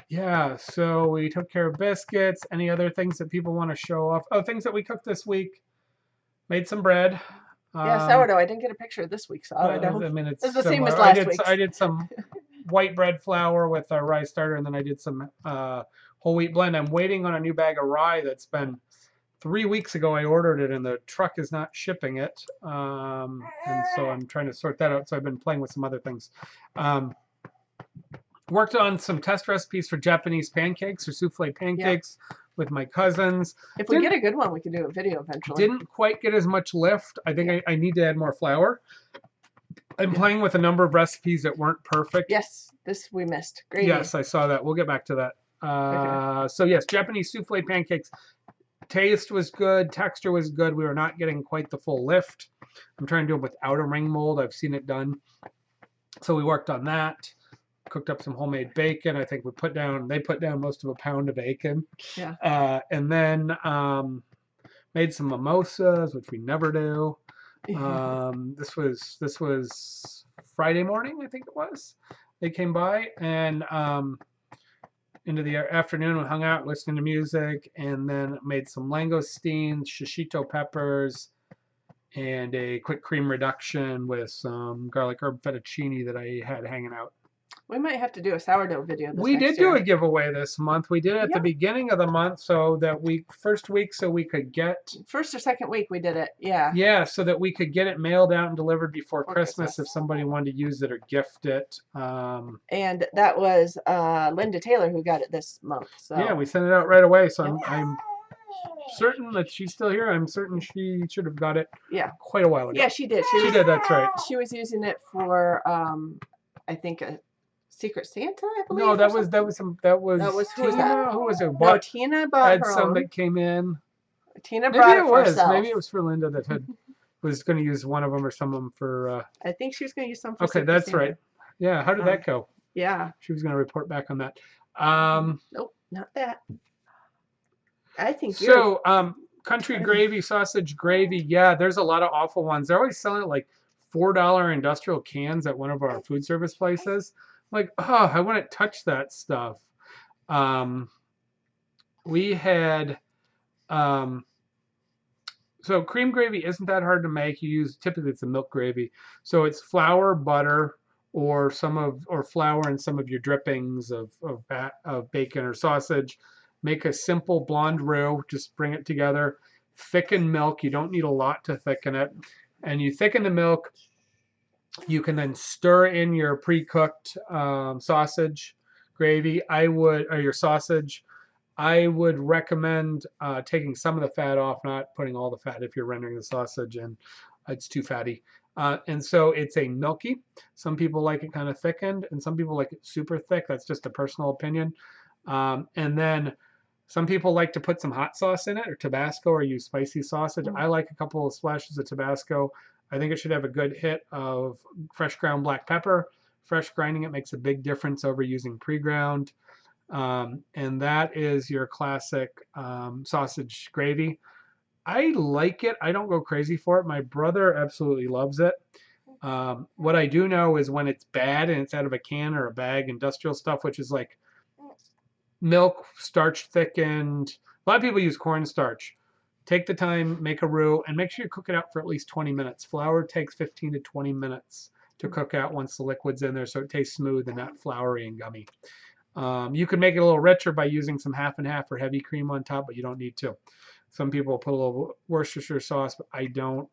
Yeah, so we took care of biscuits. Any other things that people want to show off? Oh, things that we cooked this week. Made some bread. Yeah, sourdough. I didn't get a picture of this week's sourdough. I mean, it's the same as last week. I did some white bread flour with a rye starter, and then I did some whole wheat blend. I'm waiting on a new bag of rye that's been 3 weeks ago. I ordered it, and the truck is not shipping it, and so I'm trying to sort that out. So I've been playing with some other things. Worked on some test recipes for Japanese pancakes or souffle pancakes with my cousins. If we get a good one, we can do a video eventually. Didn't quite get as much lift. I think I need to add more flour. I'm playing with a number of recipes that weren't perfect. Yes, this we missed. Great. Yes, I saw that. We'll get back to that. So yes, Japanese souffle pancakes. Taste was good. Texture was good. We were not getting quite the full lift. I'm trying to do it without a ring mold. I've seen it done. So we worked on that. Cooked up some homemade bacon. I think they put down most of a pound of bacon. Yeah. And then made some mimosas, which we never do. This was Friday morning, I think it was. They came by, and into the afternoon we hung out listening to music, and then made some langoustines, shishito peppers, and a quick cream reduction with some garlic herb fettuccine that I had hanging out. We might have to do a sourdough video. We did do a giveaway this month. We did it at the beginning of the month, so that first week, so we could get first or second week we did it. Yeah. Yeah, so that we could get it mailed out and delivered before Christmas if somebody wanted to use it or gift it. And that was Linda Taylor who got it this month. So yeah, we sent it out right away. So I'm certain that she's still here. I'm certain she should have got it. Quite a while ago. Yeah, she did. She did. That's right. She was using it for I think a Secret Santa, I believe. No, that was who was that? Who was it? No, Tina bought had her some own. that came in. Tina brought it for herself. Maybe it was for Linda that was going to use one of them or some of them for. I think she was going to use some for. Okay, that's Santa. Right. Yeah, how did that go? Yeah. She was going to report back on that. Nope, not that. I think so. Country gravy, sausage gravy. Yeah, there's a lot of awful ones. They're always selling it like $4 industrial cans at one of our food service places. Like, oh, I wouldn't touch that stuff. We had, so cream gravy isn't that hard to make. Typically it's a milk gravy. So it's flour, butter, or flour and some of your drippings of bacon or sausage. Make a simple blonde roux, just bring it together. Thicken milk. You don't need a lot to thicken it. And you thicken the milk. You can then stir in your pre-cooked sausage gravy. Or your sausage. I would recommend taking some of the fat off, not putting all the fat if you're rendering the sausage, and it's too fatty. And so it's a milky. Some people like it kind of thickened, and some people like it super thick. That's just a personal opinion. And then some people like to put some hot sauce in it, or Tabasco, or use spicy sausage. I like a couple of splashes of Tabasco. I think it should have a good hit of fresh ground black pepper. Fresh grinding it makes a big difference over using pre-ground. And that is your classic sausage gravy. I like it. I don't go crazy for it. My brother absolutely loves it. What I do know is when it's bad and it's out of a can or a bag, industrial stuff, which is like milk, starch thickened. A lot of people use cornstarch. Take the time, make a roux, and make sure you cook it out for at least 20 minutes. Flour takes 15 to 20 minutes to cook out once the liquid's in there, so it tastes smooth and not floury and gummy. You can make it a little richer by using some half and half or heavy cream on top, but you don't need to. Some people put a little Worcestershire sauce, but I don't.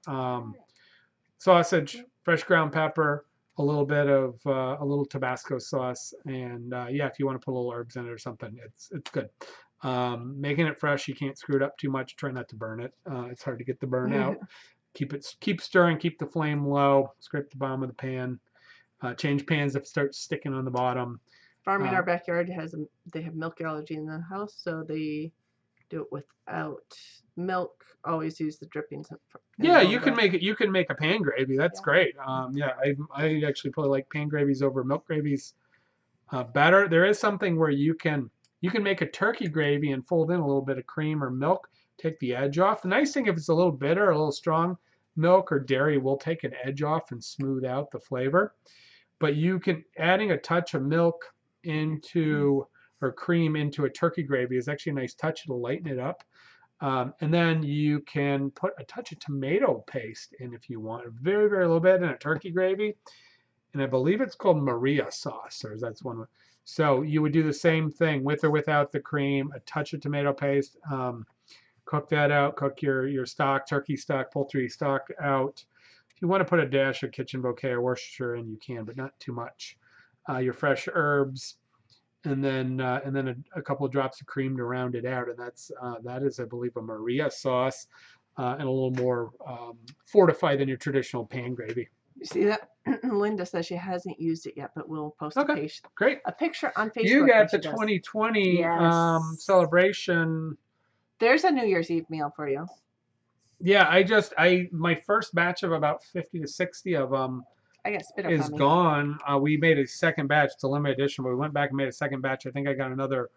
Sausage, fresh ground pepper, a little bit of a little Tabasco sauce, and yeah, if you want to put a little herbs in it or something, it's good. Making it fresh, you can't screw it up too much. Try not to burn it. It's hard to get the burn out. Keep stirring, keep the flame low. Scrape the bottom of the pan. Change pans if it starts sticking on the bottom. Farm in our backyard they have milk allergy in the house, so they do it without milk. Always use the drippings. Yeah, you can make it. You can make a pan gravy. That's great. Yeah, I actually probably like pan gravies over milk gravies better. There is something where you can make a turkey gravy and fold in a little bit of cream or milk, take the edge off. The nice thing, if it's a little bitter, a little strong, milk or dairy will take an edge off and smooth out the flavor. But you can adding a touch of milk into or cream into a turkey gravy is actually a nice touch. It'll lighten it up. And then you can put a touch of tomato paste in if you want, very, very little bit in a turkey gravy. And I believe it's called Maria sauce, or that's one. So you would do the same thing with or without the cream, a touch of tomato paste. Cook that out. Cook your stock, turkey stock, poultry stock out. If you want to put a dash of kitchen bouquet or Worcestershire in, you can, but not too much. Your fresh herbs, and then a couple of drops of cream to round it out, and that is, I believe, a Maria sauce, and a little more fortified than your traditional pan gravy. You see that? Linda says she hasn't used it yet, but we'll post great. a picture on Facebook. You got the 2020 celebration. There's a New Year's Eve meal for you. Yeah, my first batch of about 50 to 60 of them is gone. We made a second batch. It's a limited edition, but we went back and made a second batch. I think I got another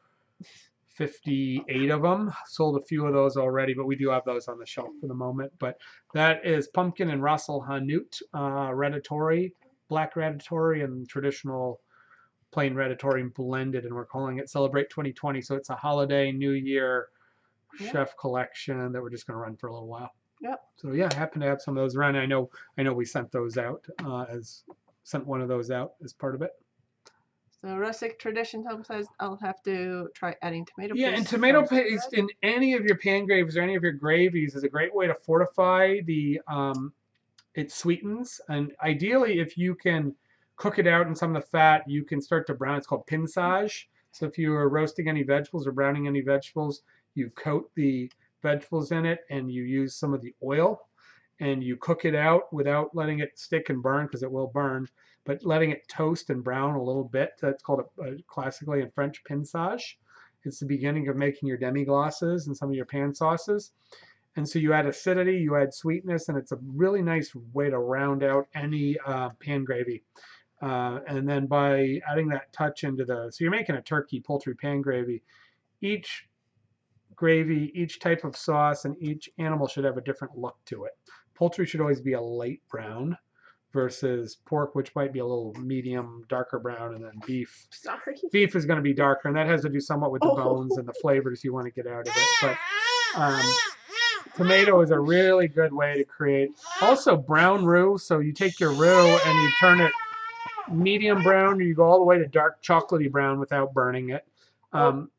58 of them. Sold a few of those already, but we do have those on the shelf for the moment. But that is pumpkin and Russell Hanout, Redditori, black Redditori, and traditional plain Redditori blended, and we're calling it Celebrate 2020. So it's a holiday New Year chef collection that we're just going to run for a little while. Yep. So yeah, I happen to have some of those around. I know we sent those out sent one of those out as part of it. So rustic tradition says I'll have to try adding tomato paste. Yeah, and tomato paste in any of your pan gravies or any of your gravies is a great way to fortify the it sweetens, and ideally if you can cook it out in some of the fat, you can start to brown. It's called pinçage. So if you are roasting any vegetables or browning any vegetables, you coat the vegetables in it and you use some of the oil and you cook it out without letting it stick and burn, because it will burn, but letting it toast and brown a little bit. That's called classically in French pinçage. It's the beginning of making your demi-glaces and some of your pan sauces. And so you add acidity, you add sweetness, and it's a really nice way to round out any pan gravy. And then by adding that touch into so you're making a turkey poultry pan gravy. Each gravy, each type of sauce, and each animal should have a different look to it. Poultry should always be a light brown versus pork, which might be a little medium, darker brown, and then beef. Sorry. Beef is going to be darker, and that has to do somewhat with the bones and the flavors you want to get out of it. But tomato is a really good way to create. Also, brown roux. So you take your roux and you turn it medium brown, or you go all the way to dark chocolatey brown without burning it.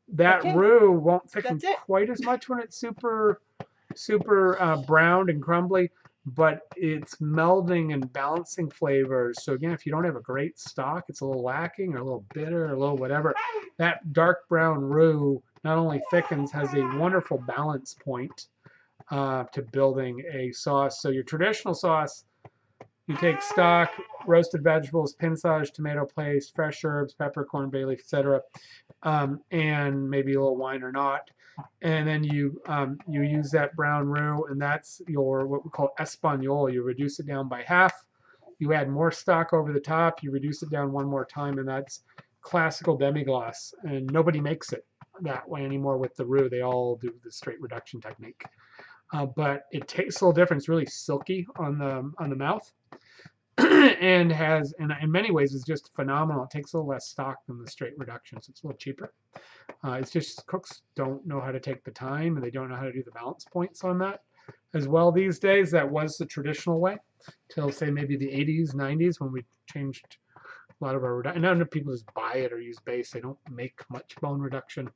That roux won't thicken quite as much when it's super browned and crumbly, but it's melding and balancing flavors. So again, if you don't have a great stock, it's a little lacking or a little bitter or a little whatever, that dark brown roux not only thickens, has a wonderful balance point to building a sauce. So your traditional sauce, you take stock, roasted vegetables, pinçage, tomato paste, fresh herbs, peppercorn, bay leaf, etc., and maybe a little wine or not. And then you use that brown roux, and that's your what we call espagnole. You reduce it down by half. You add more stock over the top. You reduce it down one more time, and that's classical demi-glace. And nobody makes it that way anymore with the roux. They all do the straight reduction technique. But it tastes a little different. It's really silky on the mouth, and in many ways is just phenomenal. It takes a little less stock than the straight reduction, so it's a little cheaper. It's just cooks don't know how to take the time, and they don't know how to do the balance points on that as well these days. That was the traditional way till say maybe the 80s, 90s, when we changed a lot of our reduction. And now people just buy it or use base. They don't make much bone reduction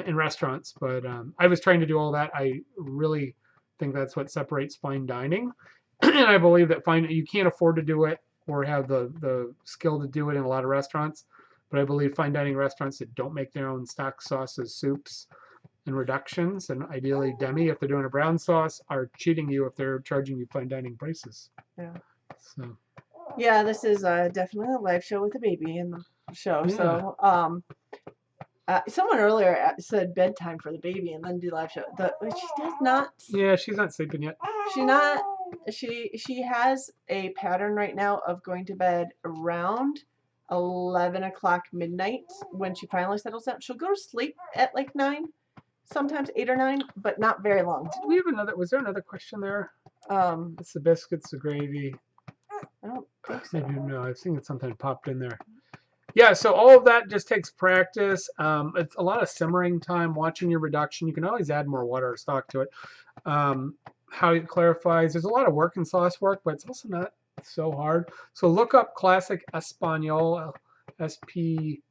in restaurants, but I was trying to do all that. I really think that's what separates fine dining, and I believe that you can't afford to do it or have the skill to do it in a lot of restaurants, but I believe fine dining restaurants that don't make their own stock sauces, soups, and reductions, and ideally demi if they're doing a brown sauce, are cheating you if they're charging you fine dining prices. Yeah. So. Yeah, this is definitely a live show with a baby in the show. Yeah. So Someone earlier said bedtime for the baby and then do live show. She does not. Yeah, she's not sleeping yet. She's not. She has a pattern right now of going to bed around 11 o'clock midnight when she finally settles down. She'll go to sleep at like 9, sometimes 8 or 9, but not very long. Did we have another? Was there another question there? It's the biscuits, the gravy. I don't think so. Maybe no. I've seen it something popped in there. Yeah, so all of that just takes practice. It's a lot of simmering time, watching your reduction. You can always add more water or stock to it. How it clarifies. There's a lot of work in sauce work, but it's also not so hard. So look up classic Espanol, S-P.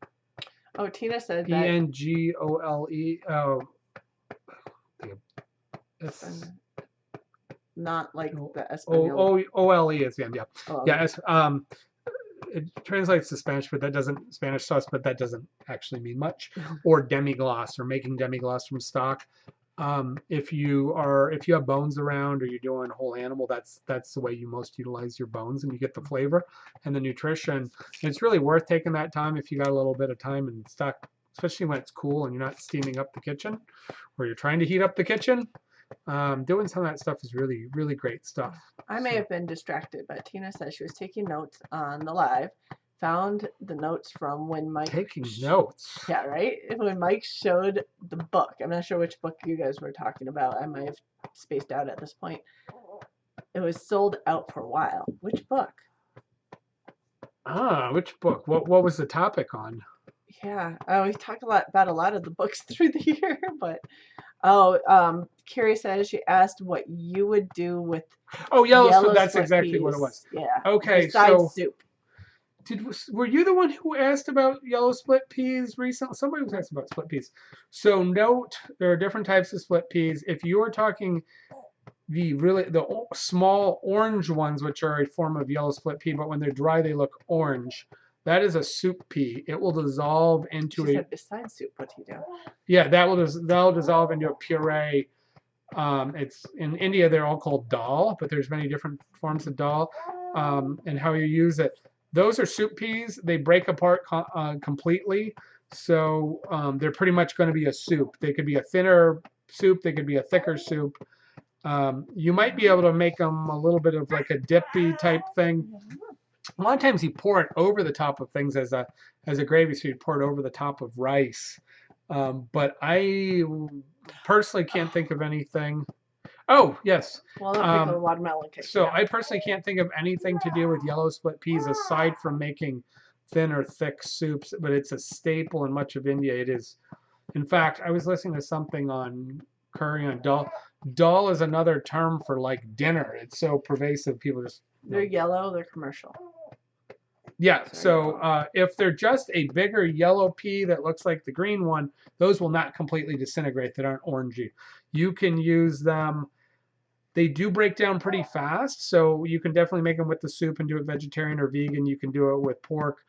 Oh, Tina said that. E-N-G-O-L-E. Oh, not like the Espanol. O-L-E is the end, yeah. Oh, yeah, it translates to Spanish, but that doesn't Spanish sauce, but that doesn't actually mean much. Or demi-glace, or making demi-glace from stock. If you have bones around, or you're doing whole animal, that's the way you most utilize your bones, and you get the flavor and the nutrition. And it's really worth taking that time if you got a little bit of time and stock, especially when it's cool and you're not steaming up the kitchen, or you're trying to heat up the kitchen. Doing some of that stuff is really, really great stuff. I may have been distracted, but Tina says she was taking notes on the live, found the notes from when Mike... Taking notes? Yeah, right? When Mike showed the book. I'm not sure which book you guys were talking about. I might have spaced out at this point. It was sold out for a while. Which book? Which book? What was the topic on? Yeah, we talked about a lot of the books through the year, but... Carrie says she asked what you would do with yellow soup. That's exactly peas. What it was. Yeah. Okay, besides soup. Were you the one who asked about yellow split peas recently? Somebody was asking about split peas. So note, there are different types of split peas. If you're talking the small orange ones, which are a form of yellow split pea, but when they're dry, they look orange. That is a soup pea. It will dissolve into she said besides soup, what do you do? Yeah, that'll dissolve into a puree. It's in India, they're all called dal, but there's many different forms of dal, and how you use it. Those are soup peas. They break apart completely, so they're pretty much going to be a soup. They could be a thinner soup. They could be a thicker soup. You might be able to make them a little bit of like a dippy type thing. A lot of times you pour it over the top of things as a gravy, so you pour it over the top of rice. But I personally can't think of anything. Oh, yes. Well, watermelon cake. So I personally can't think of anything to do with yellow split peas aside from making thin or thick soups, but it's a staple in much of India. It is. In fact, I was listening to something on curry on dal. Dal is another term for like dinner. It's so pervasive. People just... They're yellow. They're commercial. Yeah, so if they're just a bigger yellow pea that looks like the green one, those will not completely disintegrate. That aren't orangey. You can use them. They do break down pretty fast, so you can definitely make them with the soup and do it vegetarian or vegan. You can do it with pork.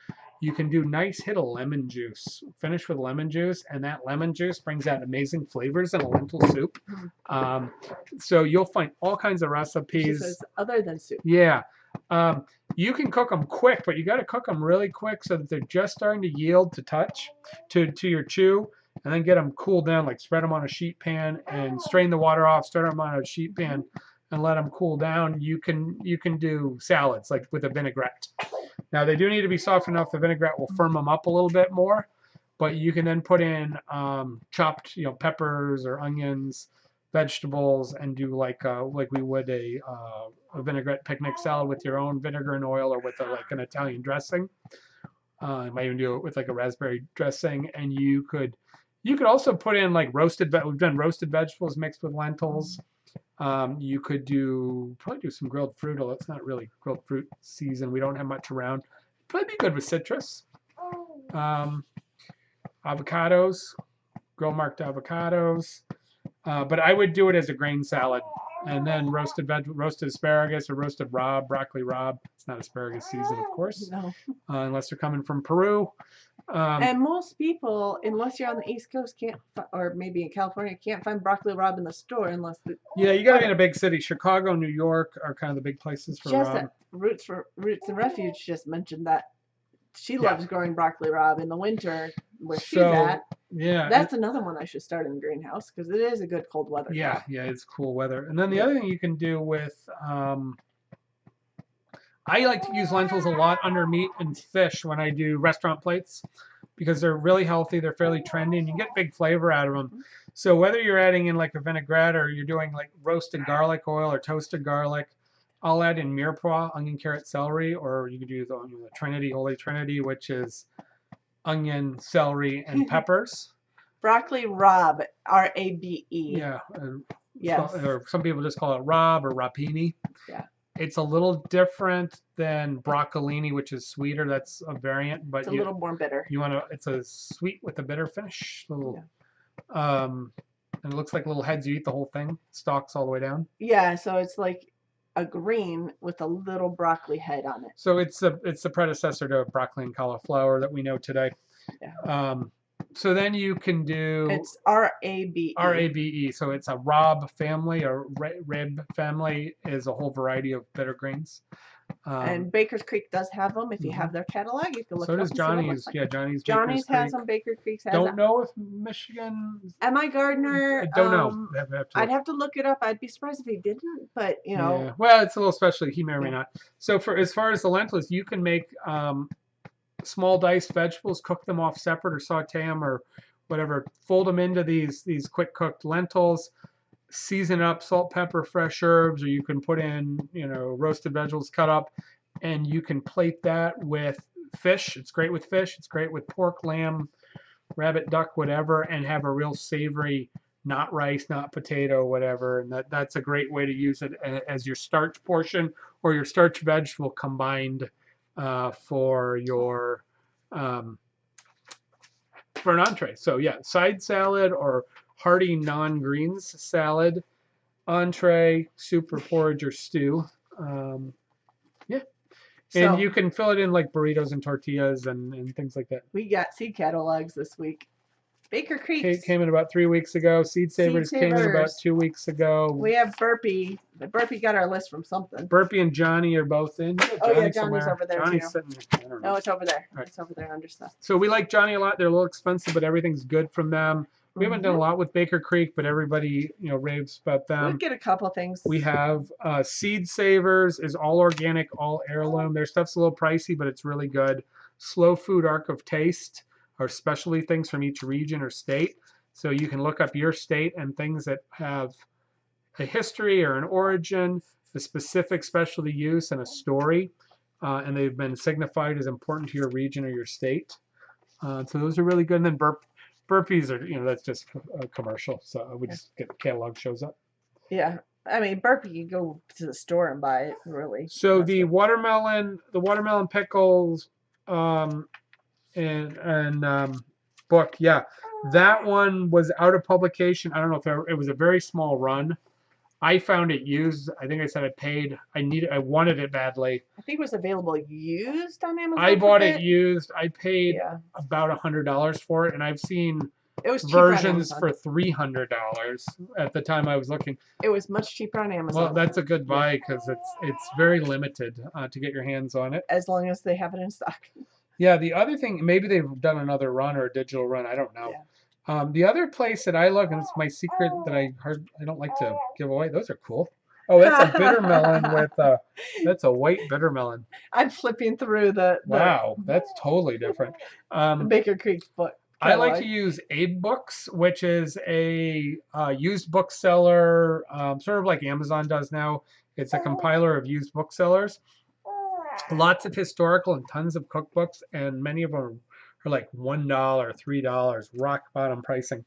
You can do nice hit of lemon juice. Finish with lemon juice, and that lemon juice brings out amazing flavors in a lentil soup. So you'll find all kinds of recipes. She says other than soup. Yeah. You can cook them quick, but you got to cook them really quick so that they're just starting to yield to touch to your chew, and then get them cooled down. Like spread them on a sheet pan and strain the water off. Stir them on a sheet pan and let them cool down. You can do salads like with a vinaigrette. Now they do need to be soft enough. The vinaigrette will firm them up a little bit more, but you can then put in chopped peppers or onions, vegetables, and do like we would a vinaigrette picnic salad with your own vinegar and oil, or with like an Italian dressing. You might even do it with like a raspberry dressing, and you could also put in like we've done roasted vegetables mixed with lentils. You could probably do some grilled fruit, although it's not really grilled fruit season. We don't have much around. Probably be good with citrus. Avocados, grill marked avocados. But I would do it as a grain salad, and then roasted asparagus or roasted broccoli rabe. It's not asparagus season, of course, no. Unless they're coming from Peru. And most people, unless you're on the East Coast, or maybe in California, can't find broccoli rabe in the store unless. Yeah, you got to be in a big city. Chicago, New York are kind of the big places for rabe. Roots and Refuge just mentioned that she loves growing broccoli rabe in the winter where she's at. Yeah. That's another one I should start in the greenhouse because it is a good cold weather crop. Yeah, it's cool weather. And then the other thing you can do with, I like to use lentils a lot under meat and fish when I do restaurant plates because they're really healthy, they're fairly trendy, and you get big flavor out of them. So whether you're adding in like a vinaigrette or you're doing like roasted garlic oil or toasted garlic, I'll add in mirepoix, onion, carrot, celery, or you could do the Trinity, Holy Trinity, which is onion, celery, and peppers. Broccoli rabe, R-A-B-E. Yeah. Yes. Or some people just call it Rob or Rapini. Yeah. It's a little different than broccolini, which is sweeter. That's a variant, but it's a little more bitter. You want to. It's a sweet with a bitter finish. Little, and it looks like little heads. You eat the whole thing, stalks all the way down. Yeah, so it's like a green with a little broccoli head on it. So it's the predecessor to broccoli and cauliflower that we know today. Yeah. So then you can do. It's R-A-B-E. R-A-B-E. So it's a Rob family or Rib family is a whole variety of bitter greens. And Baker's Creek does have them. If you have their catalog, you can look. So does Johnny's. Yeah, Johnny's. Johnny's has them. Baker Creek has. Don't know if Michigan. M.I. Gardner. I don't know. I'd have to look it up. I'd be surprised if he didn't, but you know. Yeah. Well, it's a little special. He may or may not. So for as far as the lentils, you can make small diced vegetables, cook them off separate or saute them or whatever. Fold them into these quick cooked lentils. Season up, salt, pepper, fresh herbs, or you can put in, roasted vegetables cut up, and you can plate that with fish. It's great with fish. It's great with pork, lamb, rabbit, duck, whatever, and have a real savory, not rice, not potato, whatever. And that's a great way to use it as your starch portion or your starch vegetable combined for your for an entree. So yeah, side salad or hearty non-greens salad, entree, soup or porridge or stew. And you can fill it in like burritos and tortillas and things like that. We got seed catalogs this week. Baker Creek came in about 3 weeks ago. Seed Savers came in about 2 weeks ago. We have Burpee. Burpee got our list from something. Burpee and Johnny are both in. Johnny's over there Johnny's too. Sitting there. I don't know. No, it's over there. Right. It's over there under stuff. So we like Johnny a lot. They're a little expensive, but everything's good from them. We haven't done a lot with Baker Creek, but everybody, raves about them. We get a couple things. We have Seed Savers is all organic, all heirloom. Their stuff's a little pricey, but it's really good. Slow Food Arc of Taste are specialty things from each region or state. So you can look up your state and things that have a history or an origin, a specific specialty use, and a story. And they've been signified as important to your region or your state. So those are really good. And then Burpees are, that's just a commercial. So we just get the catalog shows up. Yeah. I mean, Burpee, you go to the store and buy it, really. So the watermelon pickles book, yeah. That one was out of publication. I don't know if it was a very small run. I found it used. I think I said I wanted it badly. I think it was available used on Amazon. I bought it used. I paid about $100 for it, and I've seen versions for $300 at the time I was looking. It was much cheaper on Amazon. Well, that's a good buy because it's very limited to get your hands on it. As long as they have it in stock. Yeah, the other thing, maybe they've done another run or a digital run. I don't know. Yeah. The other place that I look, and it's my secret that I don't like to give away. Those are cool. Oh, that's a bitter melon that's a white bitter melon. I'm flipping through the wow, that's totally different. The Baker Creek book. I like to use Abe Books, which is a used bookseller, sort of like Amazon does now. It's a compiler of used booksellers. Lots of historical and tons of cookbooks, and many of them are like $1, $3, rock bottom pricing.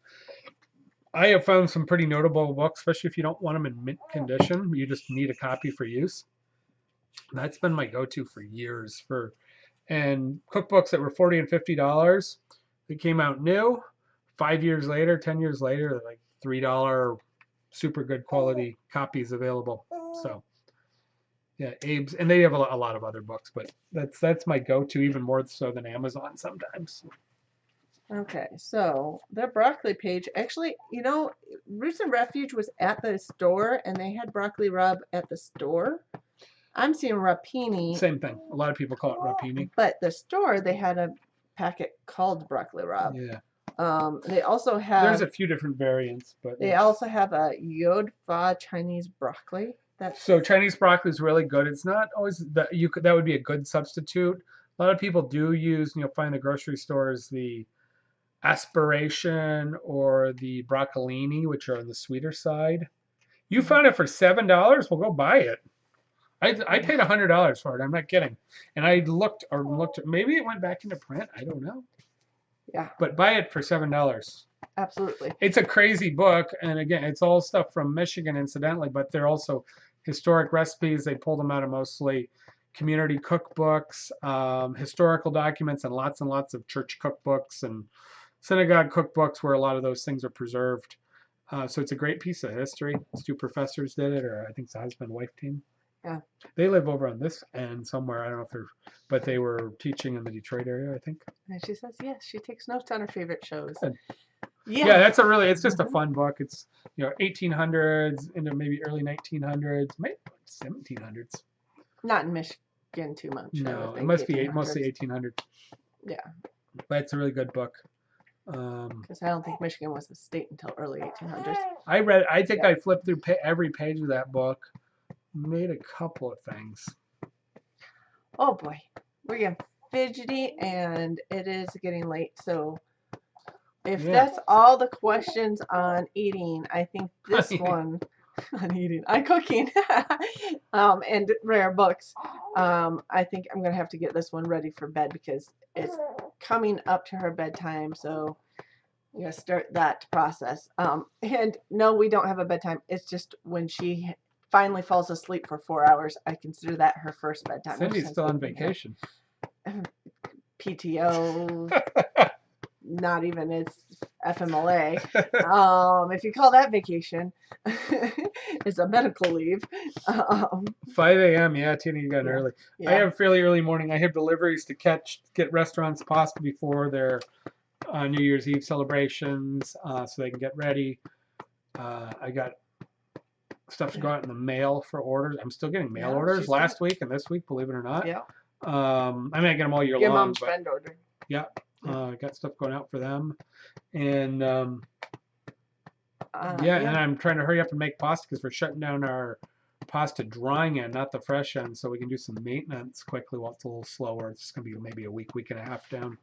I have found some pretty notable books, especially if you don't want them in mint condition. You just need a copy for use. That's been my go-to for years. And cookbooks that were $40 and $50, they came out new. 5 years later, 10 years later, they're like $3 super good quality copies available. So. Yeah, Abe's, and they have a lot of other books, but that's my go-to, even more so than Amazon sometimes. Okay, so their broccoli page, actually, Roots and Refuge was at the store, and they had broccoli rub at the store. I'm seeing rapini. Same thing. A lot of people call it rapini. But the store, they had a packet called broccoli rub. Yeah. They also have. There's a few different variants, but they also have a Yod-Fa Chinese broccoli. So Chinese broccoli is really good. It's not always that that would be a good substitute. A lot of people do use, find the grocery stores the aspiration or the broccolini, which are on the sweeter side. You found it for $7? Well, go buy it. I paid $100 for it. I'm not kidding. And I looked. Maybe it went back into print. I don't know. Yeah. But buy it for $7. Absolutely. It's a crazy book, and again, it's all stuff from Michigan, incidentally, but they're also historic recipes. They pull them out of mostly community cookbooks, historical documents, and lots of church cookbooks and synagogue cookbooks where a lot of those things are preserved. So it's a great piece of history. These two professors did it, or I think it's a husband-wife team. Yeah. They live over on this end somewhere. I don't know if but they were teaching in the Detroit area, I think. And she says, yes, she takes notes on her favorite shows. Good. Yeah, it's just a fun book. It's 1800s into maybe early 1900s, maybe 1700s. Not in Michigan too much. No, it must be mostly 1800s. Yeah, but it's a really good book. Because I don't think Michigan was a state until early 1800s. I think I flipped through every page of that book, made a couple of things. Oh boy, we're getting fidgety, and it is getting late, so. If that's all the questions on eating, I think this one on eating, on cooking, and rare books, I think I'm going to have to get this one ready for bed because it's coming up to her bedtime, so we got to start that process. And no, we don't have a bedtime. It's just when she finally falls asleep for 4 hours, I consider that her first bedtime. Cindy's still on vacation. PTO. Not even, it's FMLA. If you call that vacation, it's a medical leave. 5 a.m. Yeah, Tina, you got early. Yeah. I have fairly early morning. I have deliveries to get restaurants pasta before their New Year's Eve celebrations, so they can get ready. I got stuff to go out in the mail for orders. I'm still getting mail orders last week and this week, believe it or not. Yeah. I mean, I get them all year long. Your mom's friend order. Yeah. Got stuff going out for them, and and I'm trying to hurry up and make pasta because we're shutting down our pasta drying end, not the fresh end, so we can do some maintenance quickly while it's a little slower. It's going to be maybe a week and a half down.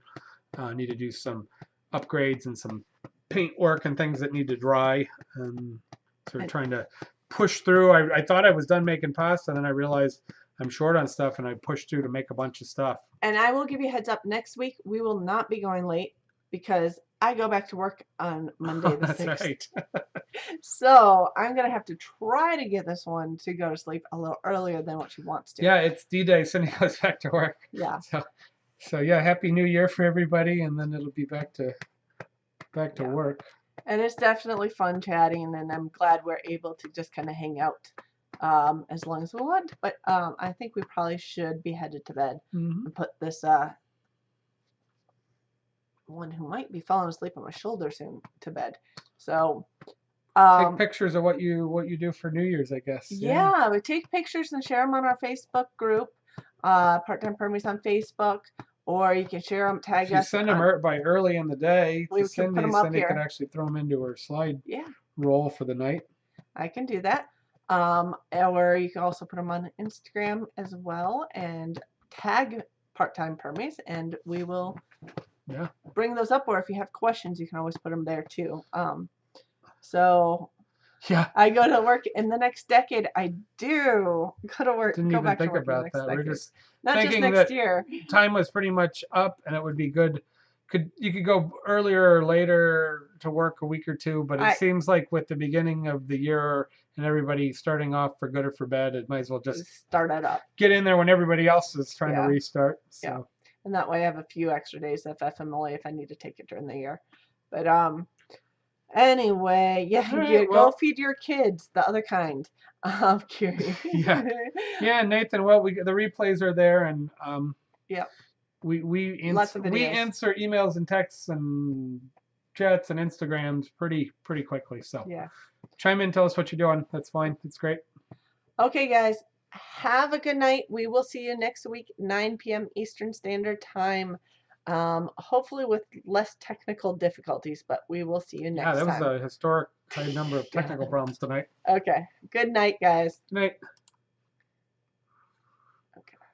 Need to do some upgrades and some paint work and things that need to dry, and so we're trying to push through. I thought I was done making pasta, and then I realized I'm short on stuff, and I pushed through to make a bunch of stuff. And I will give you a heads up, next week we will not be going late because I go back to work on Monday the 6th. That's right. So I'm going to have to try to get this one to go to sleep a little earlier than what she wants to. Yeah, it's D-Day. Cindy goes back to work. Yeah. So yeah, Happy New Year for everybody, and then it'll be back to work. And it's definitely fun chatting, and I'm glad we're able to just kind of hang out as long as we want. But I think we probably should be headed to bed and put this one who might be falling asleep on my shoulder soon to bed. So take pictures of what you do for New Year's, I guess. Yeah, we take pictures and share them on our Facebook group, Part-Time Permies on Facebook, or you can share them, tag us. If you send them by early in the day to Cindy, Cindy can actually throw them into her slide roll for the night. I can do that. Or you can also put them on Instagram as well and tag Part-Time Permies, and we will bring those up. Or if you have questions, you can always put them there too. So I go to work in the next decade. I do go to work. Didn't go even back think to work about in the that. next We're decade. just not thinking just next year. Time was pretty much up, and it would be good. You could go earlier or later to work a week or two, but it seems like with the beginning of the year and everybody starting off for good or for bad, it might as well just start it up. Get in there when everybody else is trying to restart. So. Yeah, and that way I have a few extra days of FMLA if I need to take it during the year. But anyway, go feed your kids the other kind. I'm curious. Yeah, Nathan. Well, the replays are there, and we answer emails and texts and chats and Instagrams pretty quickly. So chime in, tell us what you're doing. That's fine. It's great. Okay, guys. Have a good night. We will see you next week, 9 p.m. Eastern Standard Time. hopefully with less technical difficulties, but we will see you Yeah, next that was time. a historic high number of technical problems tonight. Okay. Good night, guys. Night.